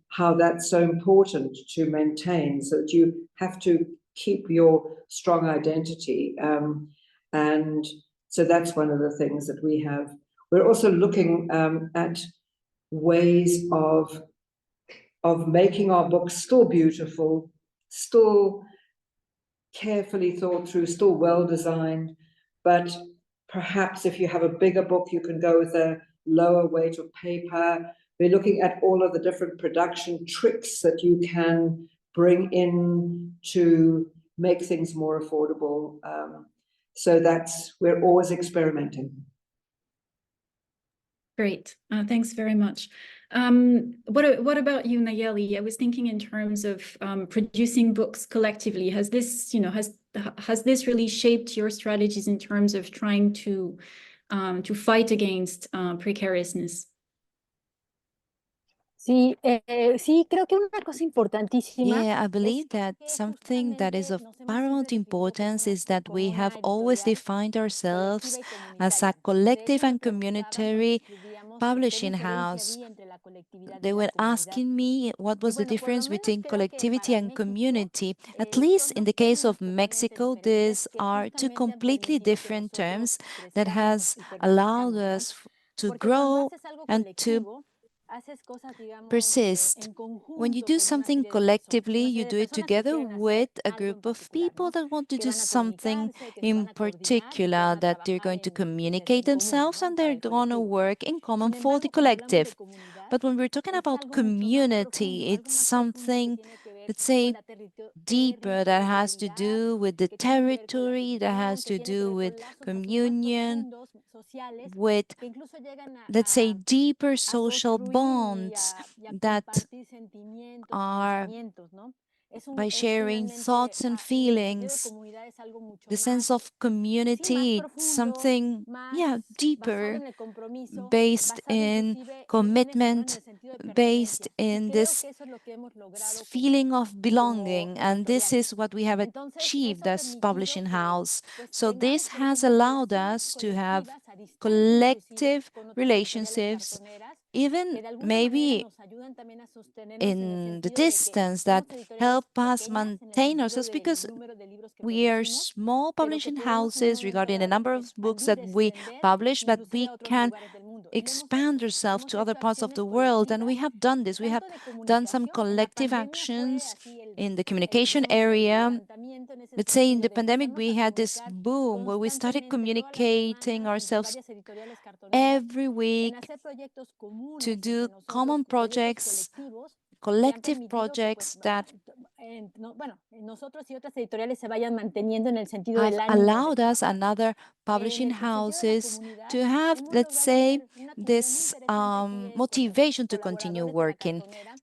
how that's so important to maintain, so that you have to keep your strong identity. And so that's one of the things that we have. We're also looking at ways of making our books still beautiful, still carefully thought through, still well designed, but perhaps if you have a bigger book, you can go with a lower weight of paper. We're looking at all of the different production tricks that you can bring in to make things more affordable. So we're always experimenting. Great, thanks very much. What about you, Nayeli? I was thinking in terms of producing books collectively. Has this, has this really shaped your strategies in terms of trying to fight against precariousness? Sí, sí, creo que una cosa importantísima. Yeah, I believe that something that is of paramount importance is that we have always defined ourselves as a collective and communitary publishing house. They were asking me what was the difference between collectivity and community. At least in the case of Mexico, these are two completely different terms that has allowed us to grow and to persist. When you do something collectively, you do it together with a group of people that want to do something in particular, that they're going to communicate themselves and they're going to work in common for the collective. But when we're talking about community, it's something, let's say, deeper, that has to do with the territory, that has to do with communion, with, let's say, deeper social bonds that are by sharing thoughts and feelings. The sense of community, it's something, deeper, based in commitment, based in this feeling of belonging. And this is what we have achieved as publishing house. So this has allowed us to have collective relationships, even maybe in the distance, that help us maintain ourselves, because we are small publishing houses regarding the number of books that we publish, but we can expand ourselves to other parts of the world. And we have done this. We have done some collective actions in the communication area. Let's say in the pandemic, we had this boom where we started communicating ourselves every week to do common projects, collective projects that have allowed us and other publishing houses to have, let's say, this motivation to continue working.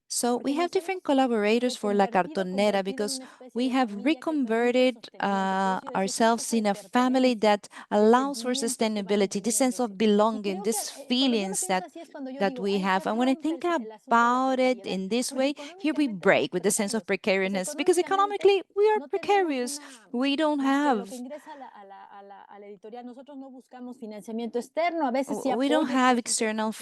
So we have different collaborators for La Cartonera because we have reconverted ourselves in a family that allows for sustainability, this sense of belonging, these feelings that we have. And when I think about it in this way, here we break with the sense of precariousness because economically we are precarious. We don't have external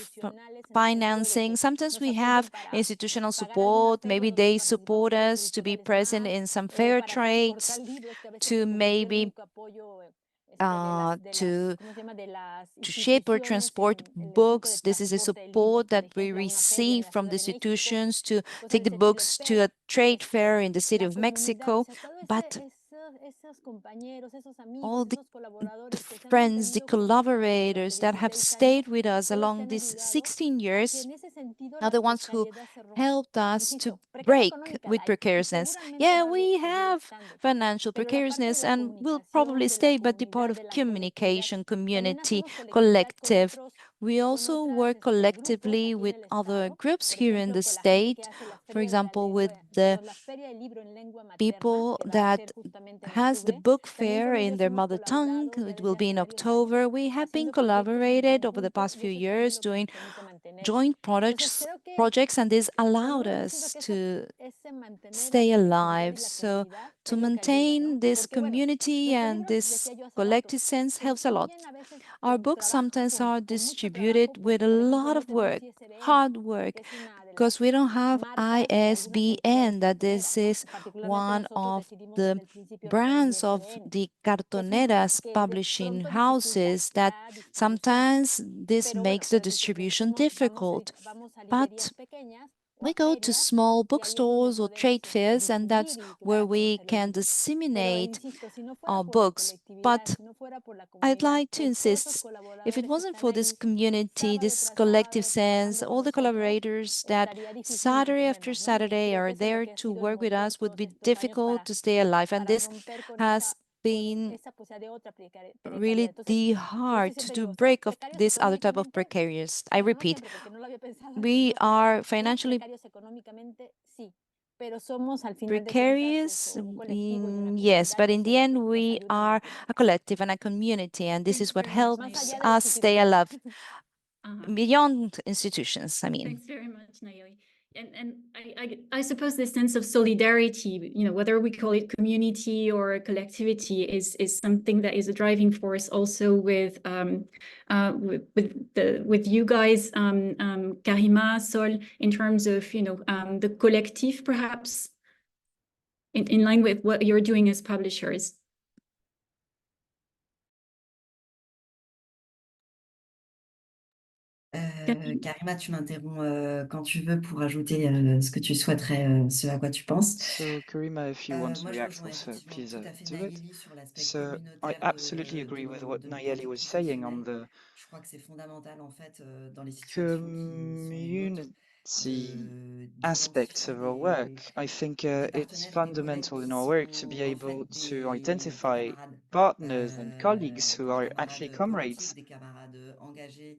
financing. Sometimes we have institutional support. Maybe they support us to be present in some fair trades, to maybe to shape or transport books. This is a support that we receive from the institutions to take the books to a trade fair in the city of Mexico. But all the friends, the collaborators that have stayed with us along these 16 years are the ones who helped us to break with precariousness. Yeah, we have financial precariousness and will probably stay, but the part of communication, community, collective. We also work collectively with other groups here in the state, for example, with the people that has the book fair in their mother tongue. It will be in October. We have been collaborated over the past few years doing joint projects, and this allowed us to stay alive. So to maintain this community and this collective sense helps a lot. Our books sometimes are distributed with a lot of work, hard work, because we don't have ISBN, that this is one of the brands of the Cartoneras publishing houses, that sometimes this makes the distribution difficult. But we go to small bookstores or trade fairs, and that's where we can disseminate our books. But I'd like to insist, if it wasn't for this community, this collective sense, all the collaborators that Saturday after Saturday are there to work with us, would be difficult to stay alive. And this has been really the heart to break of this other type of precarious. I repeat, we are financially precarious, yes, but in the end, we are a collective and a community, and this is what helps us stay alive beyond institutions, I mean. Thanks very much, Nayeli. And I suppose this sense of solidarity, whether we call it community or collectivity, is something that is a driving force also with you guys, Karima, Sol, in terms of the collective, perhaps, in line with what you're doing as publishers. Karima, tu m'interromps quand tu veux pour ajouter ce que tu souhaiterais, ce à quoi tu penses. So, Karima, if you want to Moi, je react rejoins also, effectivement please tout à fait do it. Nayeli sur l'aspect So, I communautaire absolutely agree with what de Nayeli was l'autoproduction saying on professionnelle. the Je crois que c'est fondamental en fait dans les situations qui sont les nôtres community aspects of our work. I think it's fundamental in our work to be able to identify partners and colleagues who are actually comrades. des camarades engagés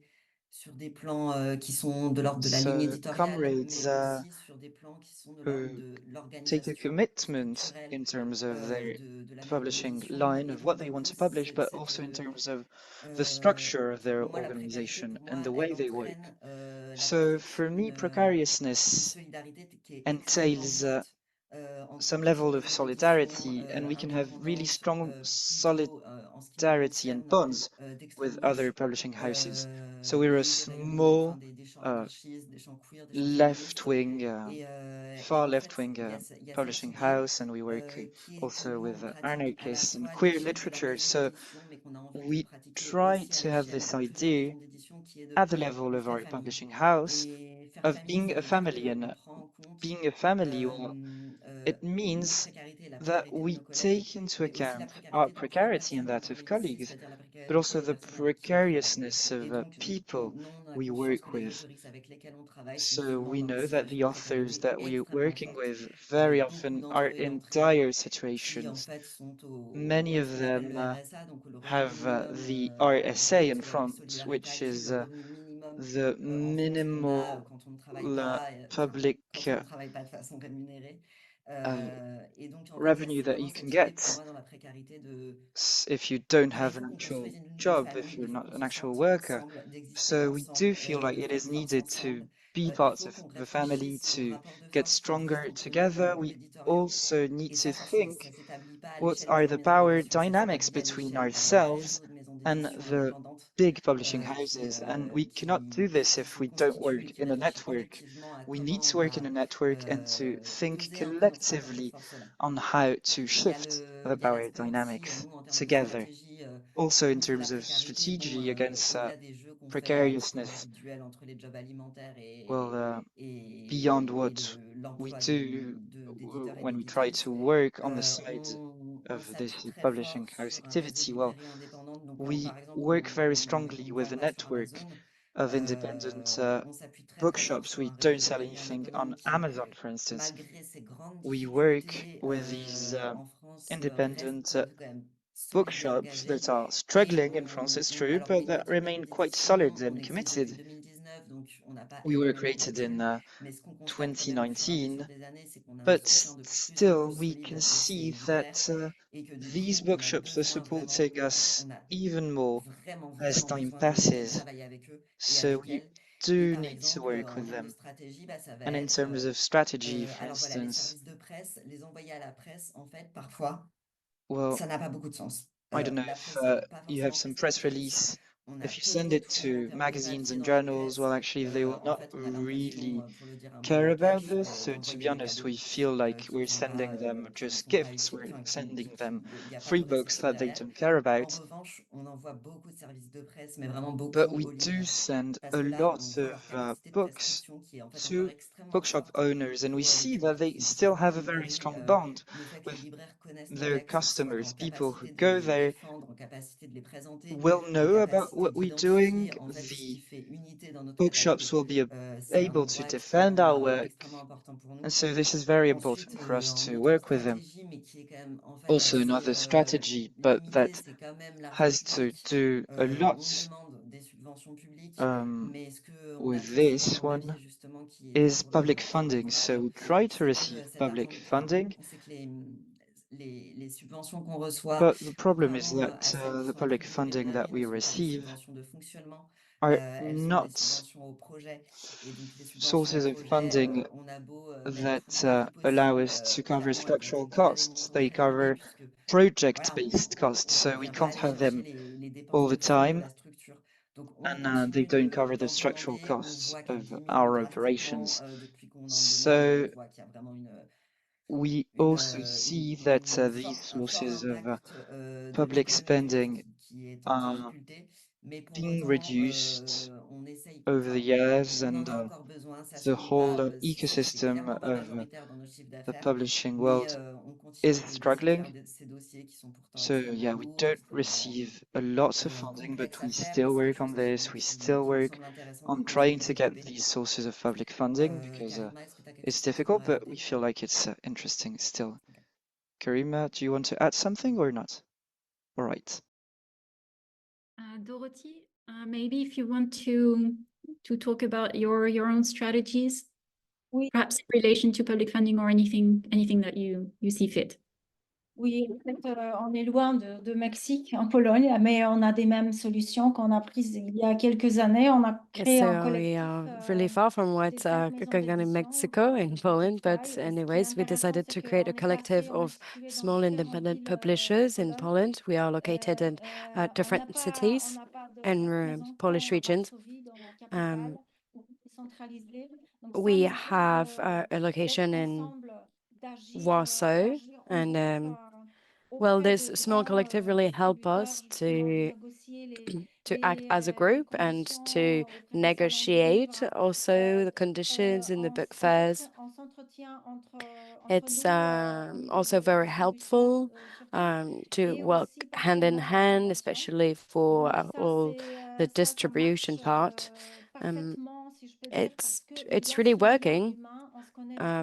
sur des plans qui sont de l'ordre de la ligne So, éditoriale, comrades mais aussi sur des plans qui sont de l'ordre who de take a l'organisation commitment structurelle in terms of their de la maison publishing d'édition. line, Et of donc, what du they want coup, to publish, but also in terms of the structure of their pour moi, la précarité, organization pour and moi, the elle way they work. entraîne la So for me, construction precariousness solidarité qui est extrêmement entails forte entre some les level of maisons d'édition solidarity, and we can have really indépendantes, strong plutôt en ce qui me solidarity and concerne bonds d'extrême with gauche, other publishing houses. So we're a des rayons de, small des champs anarchistes, des champs queer, des champs féministes. left-wing, Et far en fait, left-wing il y a cette publishing idée house, and we work qui est also courant en with pratique à la anarchists and fois à queer l'échelle de la literature. maison So d'édition, mais qu'on a envie de we pratiquer try aussi à to have l'échelle this de plusieurs idea maisons d'édition, qui est at the level of faire our famille. publishing house Et faire of famille, being ça a veut dire family, qu'on and prend en compte being a family or it means that we take into account our precarity and that of colleagues, but also the precariousness of people we work with. So we know that the authors that we're working with very often are in dire situations. Many of them have the RSA in front, which is the minimal public revenue that you can get if you don't have an actual job, if you're not an actual worker. So we do feel like it is needed to be part of the family, to get stronger together. We also need to think what are the power dynamics between ourselves and the big publishing houses. And we cannot do this if we don't work in a network. We need to work in a network and to think collectively on how to shift the power dynamics together. Also in terms of strategy against precariousness, well, beyond what we do when we try to work on the side of this publishing house activity, well, we work very strongly with a network of independent bookshops. We don't sell anything on Amazon, for instance. We work with these independent bookshops that are struggling in France, it's true, but that remain quite solid and committed. We were created in 2019, but still we can see that these bookshops are supporting us even more as time passes. So we do need to work with them. And in terms of strategy, for instance, well, I don't know if you have some press release. If you send it to magazines and journals, well, actually, they will not really care about this. So to be honest, we feel like we're sending them just gifts. We're sending them free books that they don't care about. But we do send a lot of books to bookshop owners, and we see that they still have a very strong bond with their customers. People who go there will know about what we're doing. The bookshops will be able to defend our work. And so this is very important for us to work with them. Also another strategy, but that has to do a lot with this one, is public funding. So we try to receive public funding, but the problem is that the public funding that we receive are not sources of funding that allow us to cover structural costs. They cover project-based costs, so we can't have them all the time, and they don't cover the structural costs of our operations. So we also see that these sources of public spending are being reduced over the years, and the whole ecosystem of the publishing world is struggling. So yeah, we don't receive a lot of funding, but we still work on this. We still work on trying to get these sources of public funding because it's difficult, but we feel like it's interesting still. Karima, do you want to add something or not? All right. Dorothy, maybe if you want to talk about your own strategies, perhaps in relation to public funding or anything that you see fit. Oui, en fait, on est loin de Mexique, en Pologne, mais on a des mêmes solutions qu'on a prises il y a quelques années. On a créé un So we collectif. are really far from what's going on in Mexico, in Poland, but anyways, we decided to create a collective of small independent publishers in Poland. We are located in different cities and Polish regions. We have a location in Warsaw, and well, this small collective really helped us to act as a group and to negotiate also the conditions in the book fairs. It's also very helpful to work hand in hand, especially for all the distribution part. It's really working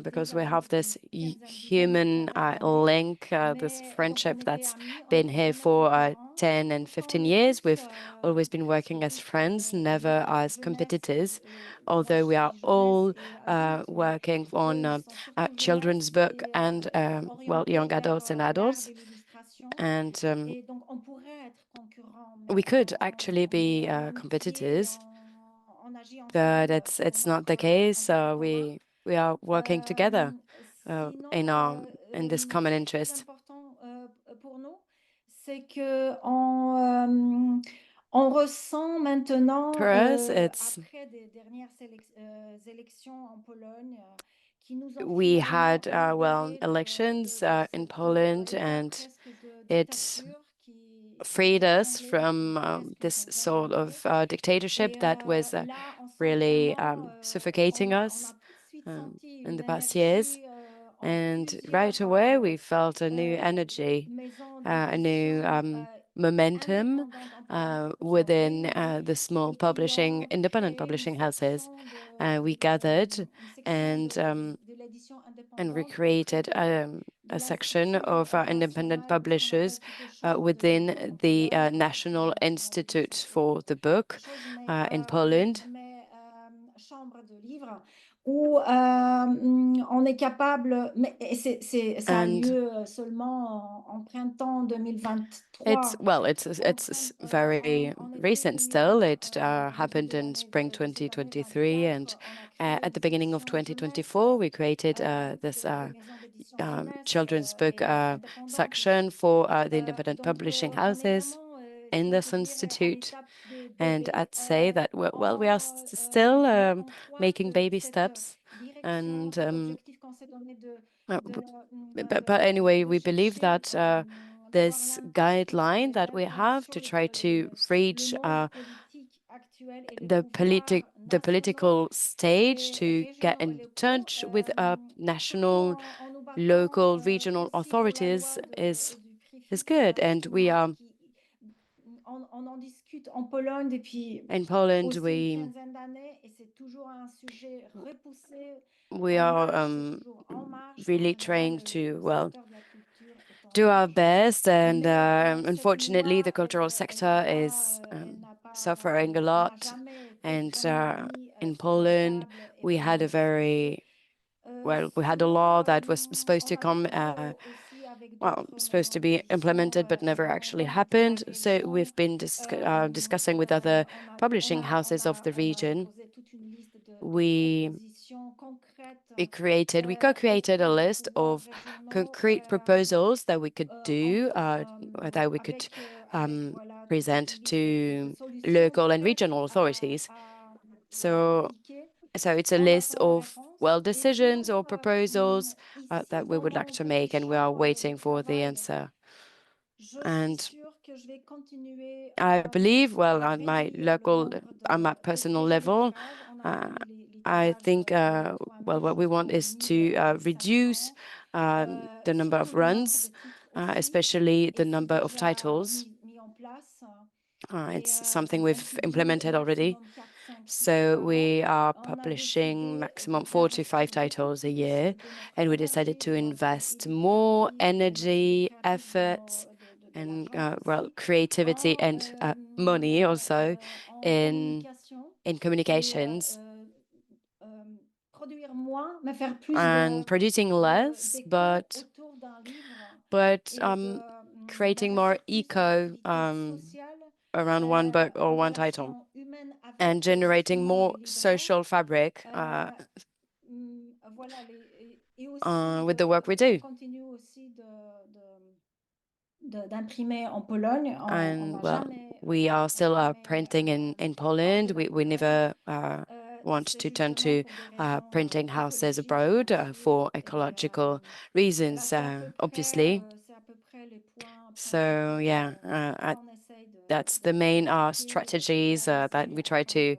because we have this human link, this friendship that's been here for 10 and 15 years. We've always been working as friends, never as competitors, although we are all working on children's book and, well, young adults and adults. And we could actually be competitors, but it's not the case. We are working together in this common interest. On ressent maintenant, For us, it's après des dernières élections en Pologne, qui nous ont we had finalement well libérés elections in cette Poland, état and presque de it dictature qui freed us semblait from presque this s'avoir sort of arrêté. dictatorship Et that was là, on sent really vraiment, suffocating on us a tout de suite um, senti in the une past years. énergie en And right plusieurs away, we felt a new energy, maisons a new d'édition momentum indépendantes en Pologne qui ont within réuni the small et qui publishing, ont independent créé une publishing houses. section We gathered une section de l'édition and indépendante recreated de a la section structure of independent nationale, ce qu'on appelle publishers plutôt chambre within the National Institute for the Book chose, in Poland. mais chambre de livres où on est capable, mais ça a And lieu seulement en printemps 2023. It's very recent still. It happened in spring 2023, and at the beginning of 2024, we created this children's book section for the independent publishing houses in this institute. And I'd say that well, we are still making baby steps, and but anyway, we believe that this guideline that we have to try to reach the political stage, to get in touch with national, local, regional authorities is good. And we are On en discute en Pologne depuis in Poland. aussi une quinzaine d'années et c'est toujours un sujet repoussé. We are really trying to well secteur de la culture est en do our best, and Mais, unfortunately, the cette cultural loi, sector is elle n'a pas, suffering a elle n'a lot. jamais été And vraiment mis in sur la Poland, table et we had a very we had a law that was supposed to come aussi avec well, d'autres supposed to maisons be implemented, but d'édition, never actually happened. So we've been discussing with other publishing houses of the region. posé toute une liste de We propositions concrètes we co-created a auprès des list pouvoirs of régionaux, concrete proposals that we could do, entre autres, that we could avec, voilà, present toute une liste to de solutions local and prêtes regional authorities. à So it's a on list attend la of, réponse. well, Et decisions or toujours, proposals ici, that we would dans like to cette make, and we are chambre waiting de for the travail, answer. je And suis sûre que je vais continuer I believe, well, à on my réduire le local, nombre on my de personal tirages. level, On a réduit les I tirages think, de 3 well, 000 what we want is to reduce the number of surtout le nombre runs, de titres aussi. especially Et the c'est number of déjà titles. mis en place. It's Et something on we've publie implemented already. maximum 4-5 titres So par we an. are On a publishing décidé maximum de 4 to 5 d'investir beaucoup titles a plus year, de notre and we decided énergie to et invest notre more créativité, energy, de effort, and well, l'agence creativity en, and money also in communication communications, produire moins, mais faire plus and producing less, d'écho autour d'un livre but et creating more eco sociale, around one book or one title, relation humaine avec and generating justement more les libraires. social fabric Voilà, et aussi with the work we do. on continue aussi d'imprimer en Pologne. On And n'a well, jamais we are still printing in Poland. We never want to turn to printing houses abroad for ecological reasons, obviously. C'est à peu près les points So yeah, that's the main strategies that we try to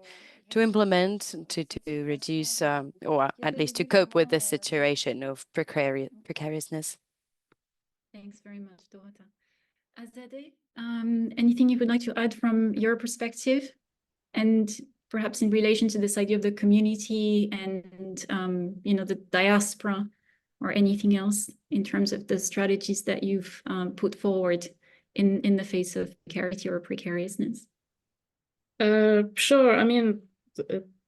to implement, to reduce, or at least to cope with this situation of precariousness. Thanks very much, Dorota. Azadeh, anything you would like to add from your perspective, and perhaps in relation to this idea of the community and the diaspora, or anything else in terms of the strategies that you've put forward in the face of precarity or precariousness? Sure. I mean,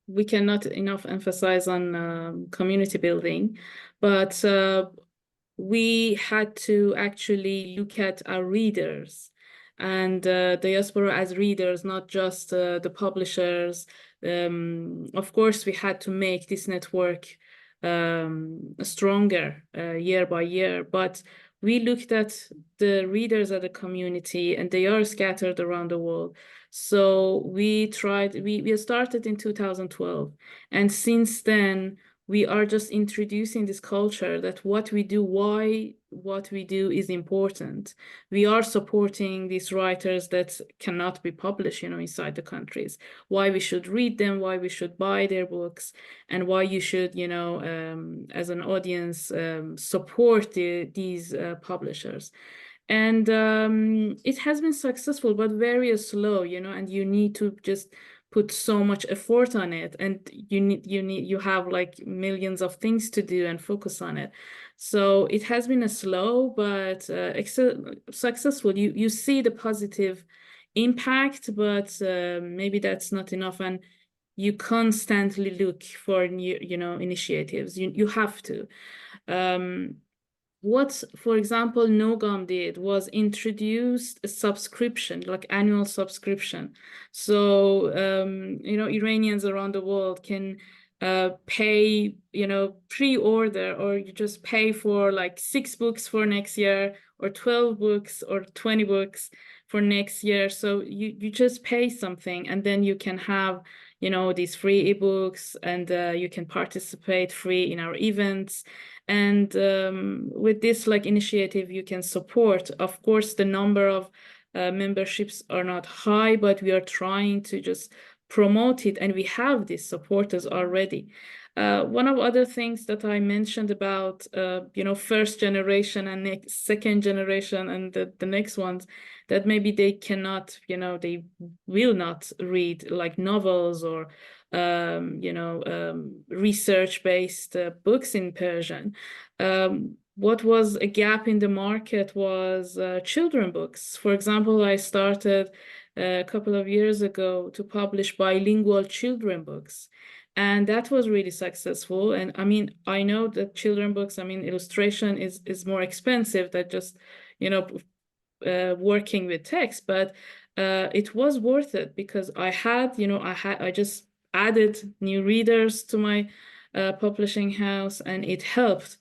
we cannot enough emphasize on community building, but we had to actually look at our readers and diaspora as readers, not just the publishers. Of course, we had to make this network stronger year by year, but we looked at the readers of the community, and they are scattered around the world. So we started in 2012, and since then we are just introducing this culture that what we do, why what we do is important. We are supporting these writers that cannot be published, inside the countries, why we should read them, why we should buy their books, and why you should, as an audience, support these publishers. And it has been successful, but very slow, and you need to just put so much effort on it, and you have like millions of things to do and focus on it. So it has been a slow but successful. You see the positive impact, but maybe that's not enough, and you constantly look for new initiatives. You have to. What, for example, Nogaam did was introduced a subscription, like annual subscription. So, Iranians around the world can pay, pre-order, or you just pay for like 6 books for next year, or 12 books, or 20 books for next year. So you just pay something, and then you can have, these free ebooks, and you can participate free in our events. And with this initiative, you can support. Of course, the number of memberships are not high, but we are trying to just promote it, and we have these supporters already. One of other things that I mentioned about, first generation and second generation, and the next ones, that maybe they cannot, they will not read like novels or research-based books in Persian. What was a gap in the market was children books. For example, I started a couple of years ago to publish bilingual children books, and that was really successful. And I mean, I know that children books, illustration is more expensive than just, working with text, but it was worth it, because I just added new readers to my publishing house, and it helped.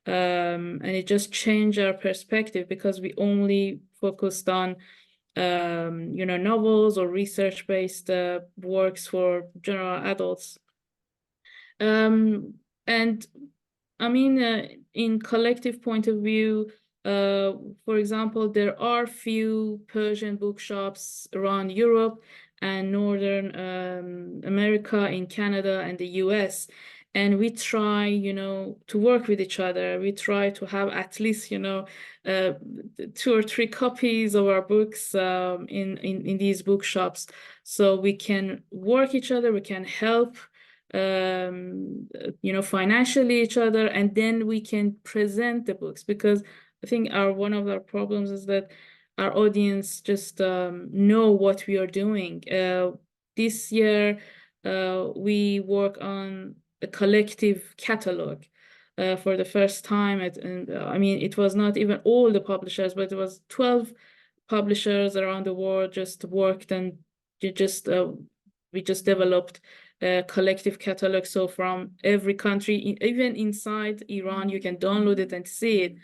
And it just changed our perspective, because we only focused on, novels or research-based works for general adults. And in collective point of view, for example, there are few Persian bookshops around Europe and Northern America, in Canada and the US. And we try, to work with each other. We try to have at least, 2 or 3 copies of our books in these bookshops, so we can work each other, we can help, financially each other, and then we can present the books. Because I think one of our problems is that our audience just know what we are doing. This year, we work on a collective catalog for the first time. It was not even all the publishers, but it was 12 publishers around the world just worked, and we just developed a collective catalog. So from every country, even inside Iran, you can download it and see it.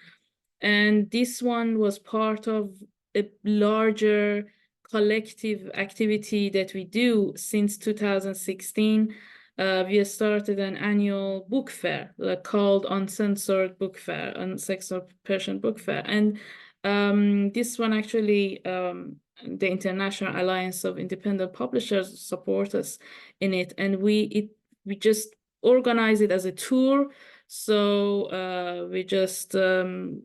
And this one was part of a larger collective activity that we do since 2016. We started an annual book fair called Uncensored Book Fair, Uncensored Persian Book Fair. And This one actually, the International Alliance of Independent Publishers support us in it, and we just organize it as a tour. So we just fill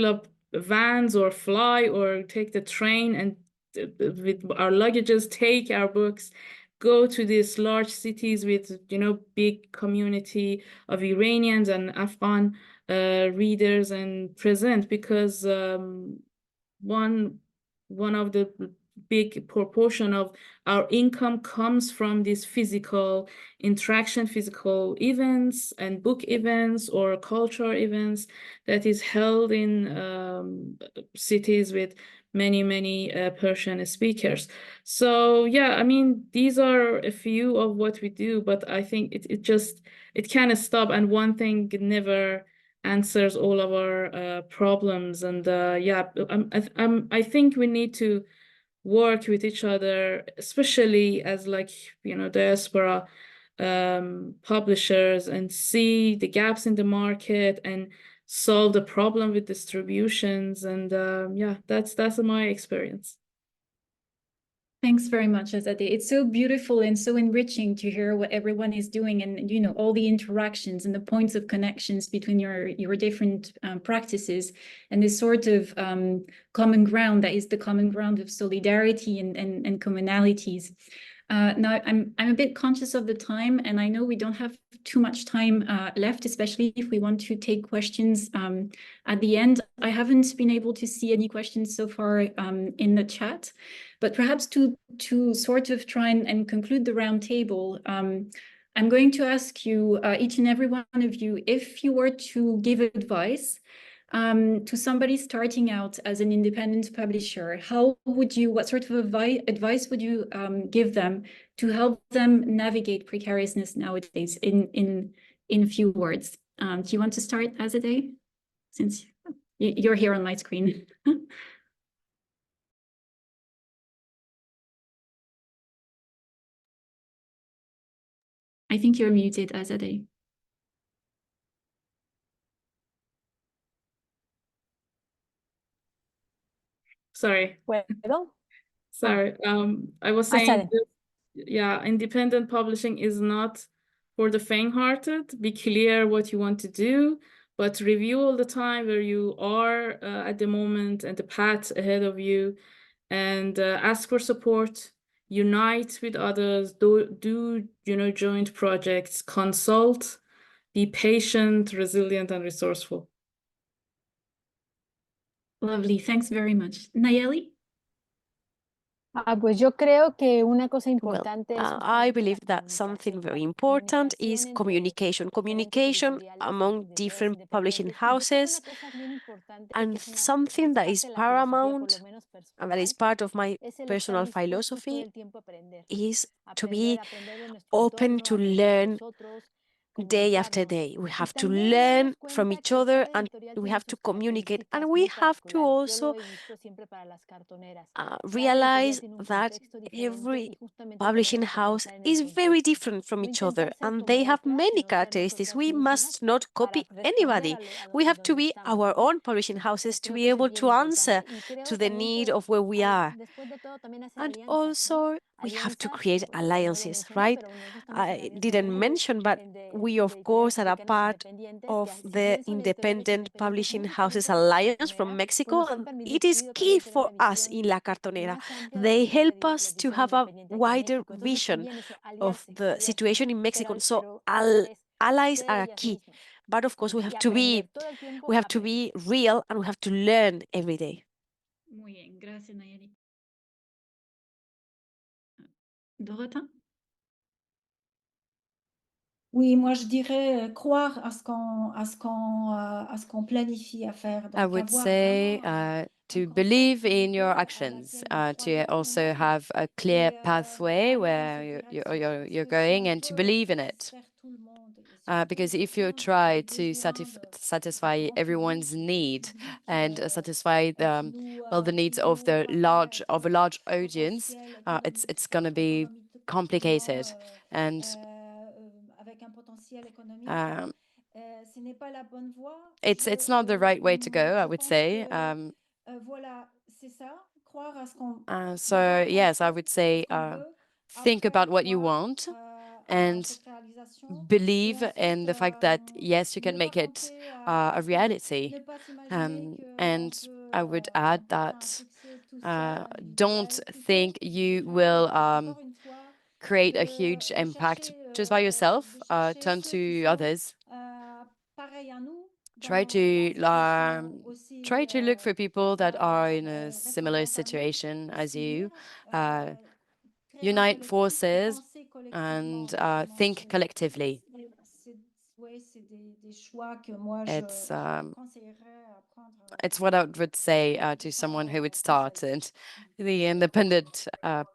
up vans or fly or take the train and with our luggages take our books, go to these large cities with big community of Iranians and Afghan readers and present, because one of the big proportion of our income comes from this physical interaction, physical events and book events or cultural events that is held in cities with many Persian speakers. So yeah, I mean, these are a few of what we do, but I think it can't stop, and one thing never answers all of our problems. And yeah, I think we need to work with each other, especially as diaspora publishers, and see the gaps in the market and solve the problem with distributions. And yeah, that's my experience. Thanks very much, Azadeh. It's so beautiful and so enriching to hear what everyone is doing, and all the interactions and the points of connections between your different practices, and this sort of common ground that is the common ground of solidarity and commonalities. Now, I'm a bit conscious of the time, and I know we don't have too much time left, especially if we want to take questions at the end. I haven't been able to see any questions so far in the chat, but perhaps to sort of try and conclude the round table, I'm going to ask you, each and every one of you, if you were to give advice to somebody starting out as an independent publisher, what sort of advice would you give them to help them navigate precariousness nowadays in few words? Do you want to start, Azadeh, since you're here on my screen? I think you're muted, Azadeh. Sorry. ¿Puedo? Sorry. I was saying, Azadeh. yeah, independent publishing is not for the faint-hearted. Be clear what you want to do, but review all the time where you are at the moment and the path ahead of you, and ask for support. Unite with others. Do joint projects. Consult. Be patient, resilient, and resourceful. Lovely. Thanks very much. Nayeli? Pues yo creo que una cosa Well, importante es I believe that something very important is communication. Communication among different publishing houses, and something that is paramount and that is part of my personal philosophy is to be open to learn day after day. We have to learn from each other, and we have to communicate, and we have to also realize that every publishing house is very different from each other, and they have many characteristics. We must not copy anybody. We have to be our own publishing houses to be able to answer to the need of where we are. And also, we have to create alliances, right? I didn't mention, but we, of course, are a part of the Independent Publishing Houses Alliance from Mexico, and it is key for us in La Cartonera. They help us to have a wider vision of the situation in Mexico. So allies are a key. But of course, we have to be real, and we have to learn every day. Muy bien, gracias, Nayeli. Dorota? Oui, moi je dirais croire à ce qu'on planifie à faire. I Donc would avoir say vraiment to believe in your actions, to also have a clear pathway where you're going, and to believe in it. Because if you try to satisfy everyone's need and satisfy the needs of a large audience, it's going to be complicated, and It's not the right way to go, I would say. So yes, I would say think about what you want and believe in the fact that yes, you can make it a reality. And I would add that don't think you will create a huge impact just by yourself. Turn to others. Try to look for people that are in a similar situation as you. Unite forces and think collectively. It's what I would say to someone who would start in the independent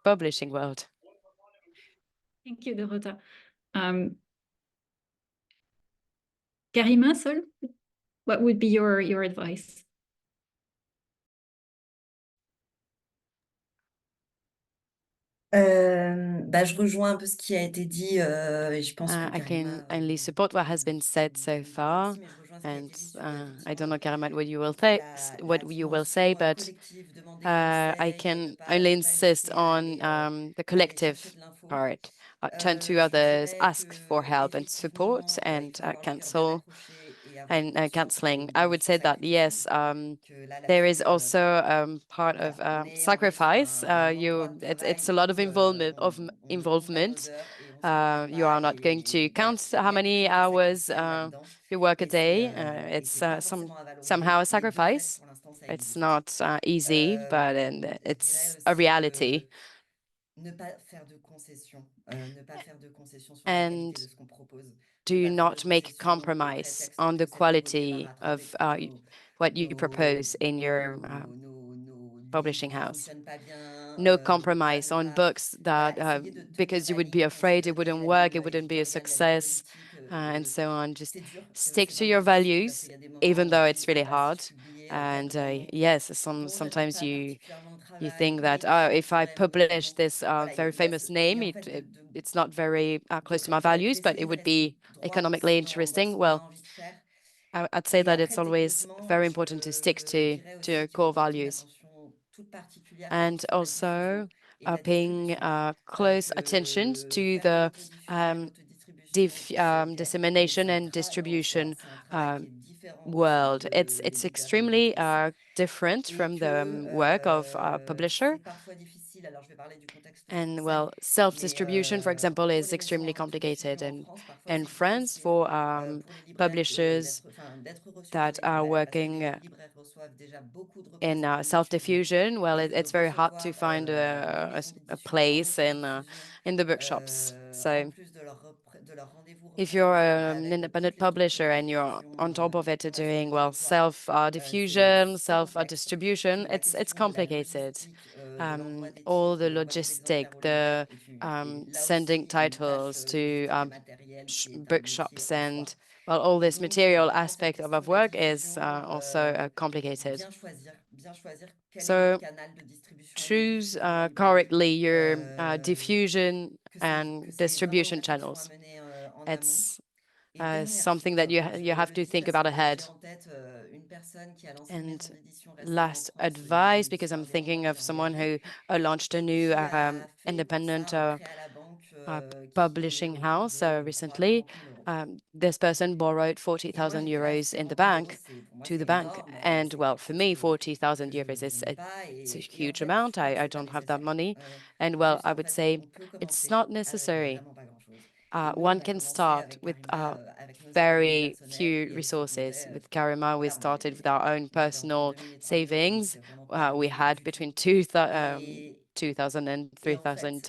publishing world. Thank you, Dorota. Karima Sol, what would be your advice? Je rejoins un peu ce qui a été dit et je pense que I Karima, can only support what has been said so far, mais je rejoins ce qui a and été dit sur I don't know, Karima, what you will say, dimension but collective, demander I conseil, can ne pas only insist hésiter à on the aller chercher collective de l'info. part. Turn to Je others, dirais ask for que help and effectivement, support, il and faut avoir le cœur bien cancel accroché et avoir and conscience canceling. I de would ce que say ça that coûte, yes, que là, there is là-dessus, also part voilà, of on est sur sacrifice. un endroit de travail It's a lot of où on compte pas nos involvement. heures et on se compte You pas are not going to voilà, count how il y a many toujours un hours sacrifice là-dedans you work a et day. c'est It's pas forcément à somehow valoriser, a mais de fait, sacrifice. pour l'instant, ça It's existe. not easy, but Je dirais it's a aussi reality. ne pas faire de concessions, ne pas faire de concessions sur la And qualité de ce qu'on propose, ne do pas faire de not make concessions au compromise prétexte on que the c'est promoté par quality un travail of qui pour what you propose in your nos publishing livres house. fonctionnent pas bien, No ne compromise on pas books voilà, that essayer de because you would be travailler, afraid it considérer wouldn't la vie work, it wouldn't be a éditoriale, la vie success, politique. and so on. Just C'est dur, stick c'est to vraiment your difficile parce values, qu'il y a des even moments though où it's on really va hard. se publier And tellement yes, dont je n'aime sometimes pas particulièrement le you travail, think that mais oh, qui if I pourrait me publish donc this voilà, very famous il name, y a en fait it's not very close to my values, but it d'essayer de would rester be droit economically aussi dans ce interesting. qu'on a Well, envie de faire. I'd say Et that it's après, always techniquement, very important to stick je dirais to aussi your qu'il core faut porter une values. attention toute particulière quand And on fait de la diffusion also et de la paying distribution. close attention to Faire de the l'autodifusion, l'autodistribution, c'est OK, mais dissemination and voilà, distribution c'est un travail qui est différent de celui world. It's du extremely père-éditrice different et from the que work of a publisher. c'est parfois difficile. Alors, je vais parler du contexte And français, well, mais self-distribution, for example, pour is les maisons extremely qui complicated. distribuent en France, parfois And c'est France, difficile for pour les libraires publishers d'être reçus par that les are libraires parce que working les libraires reçoivent déjà beaucoup de in reprises de livres self-diffusion, well, et de it's very hard to recevoir find les maisons a d'édition en place maison de diffusion in the bookshops. en So plus de leur rendez-vous if you're représentionnel an avec independent toutes les publisher structures de and you're diffusion on top of it qu'on a sur le doing well territoire, self-diffusion, c'est complexe. self-distribution, La it's question de la complicated. logistique, de l'envoi des All titres et the de l'envoi des exemplaires logistic, aux libraires the est là sending aussi une tâche titles to logistique et matérielle qui est un métier bookshops en soi. and well, all Et this donc, material dans cette aspect question of de la work is diffusion, also complicated. bien choisir quel est notre So canal de distribution, de choose diffusion dans les librairies, correctly your diffusion que and c'est vraiment une distribution réflexion à channels. mener en amont. It's Et dernière something that chose, you je have le to dis think parce about que j'ai ahead. en tête une personne qui a lancé une And maison d'édition récemment en last France, une maison advice, because d'édition I'm indépendante thinking qui of est someone engagée who launched a et new qui a fait pour ça independent un prêt à la banque qui est publishing autour house de 3 à recently. 40 000 euros. This person borrowed Et moi, je 40,000 me dis, ah, euros in the 40 000 euros, bank pour moi, to c'est the bank. énorme. And C'est well, quelque for chose me, que 40,000 je euros is n'ai pas. it's a Et en huge fait, je amount. crois que I c'est pas don't have that nécessaire. money. And well, Juste, I en would fait, say on peut it's commencer not avec necessary. vraiment pas grand-chose. Et nous, on One a can commencé start avec with Karima, avec nos économies very personnelles few et elle se resources. disait, With Karima, we voilà, started with our own moi, j'avais entre personal 2 000 et 3 000 euros, donc savings. c'était vraiment pas We grand-chose had du tout. between 2,000 and Et en fait, 3,000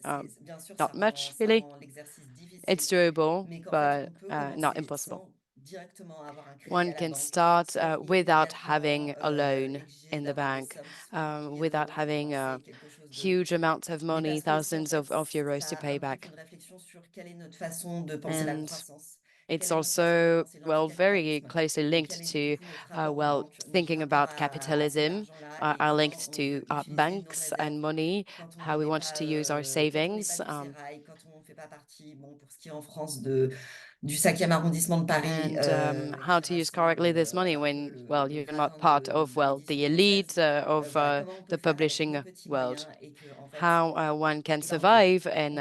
alors, euros. bien sûr, Not much, ça really. rend l'exercice It's difficile, doable, mais qu'en fait, but on peut not commencer impossible. sans directement avoir un crédit One à la can banque, start sans without immédiatement having a loan exiger in the d'avoir des bank, sommes soutenir without pour having lancer quelque chose huge amounts of mais money, parce que aussi, en thousands fait, of euros to ça pay implique back. une réflexion sur quelle est notre façon de penser la And croissance, quelle it's est notre façon de also, penser well, very l'anticapitalisme closely et quel linked est du to, coup notre rapport aux banques, notre thinking rapport about à cet capitalism, argent-là et are comment linked on to veut utiliser nos banks and réserves money, quand on how we n'est want to use our quand on n'est pas savings. du sérail, quand on ne fait pas partie, bon, pour ce qui est en France, de du 5e arrondissement de Paris. And how to use correctly this money when, well, you're not part of, well, the elite of the publishing world. How one can survive in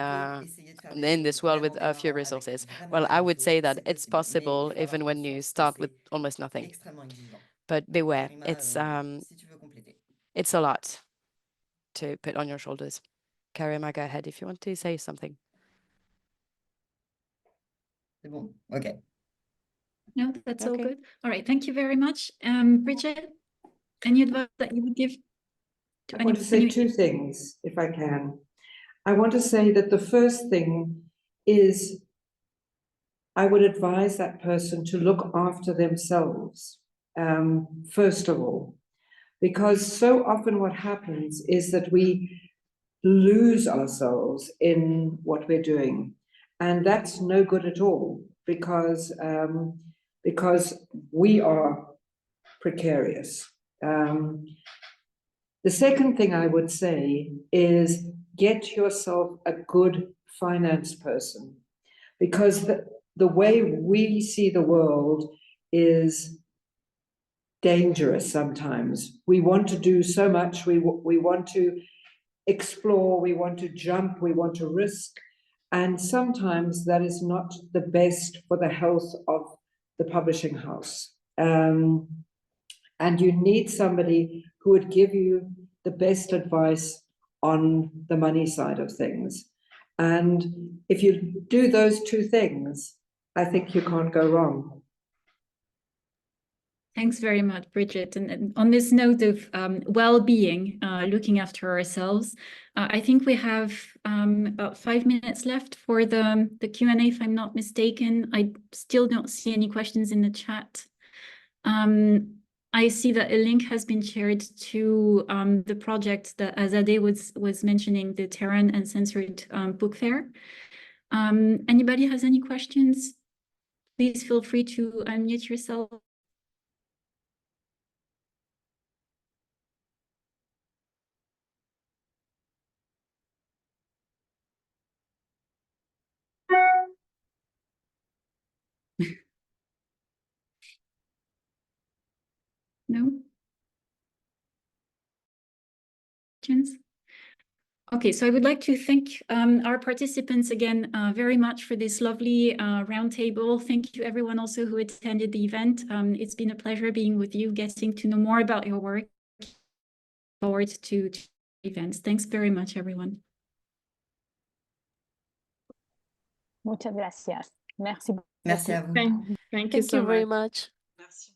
this world with a few resources. Well, I would say that it's possible even when you start with almost nothing. But beware, it's a lot to put on your shoulders. Karima, go ahead if you want to say something. C'est bon, okay. No, that's all Okay. good. All right, thank you very much. Bridget, any advice that you would give to I want to say two things, if I can. I want to say that the first thing is I would advise that person to look after themselves, first of all, because so often what happens is that we lose ourselves in what we're doing, and that's no good at all, because we are precarious. The second thing I would say is get yourself a good finance person, because the way we see the world is dangerous sometimes. We want to do so much, we want to explore, we want to jump, we want to risk, and sometimes that is not the best for the health of the publishing house. And you need somebody who would give you the best advice on the money side of things. And if you do those two things, I think you can't go wrong. Thanks very much, Bridget. And on this note of well-being, looking after ourselves, I think we have about 5 minutes left for the Q&A, if I'm not mistaken. I still don't see any questions in the chat. I see that a link has been shared to the project that Azadeh was mentioning, the Terran and Censored book fair. Anybody has any questions? Please feel free to unmute yourself. No? Questions? Okay, so I would like to thank our participants again very much for this lovely roundtable. Thank you everyone also who attended the event. It's been a pleasure being with you, getting to know more about your work. Forward to events. Thanks very much, everyone. Muchas gracias. Merci beaucoup. Merci à vous. Thank you Thank so you very much. much. Merci.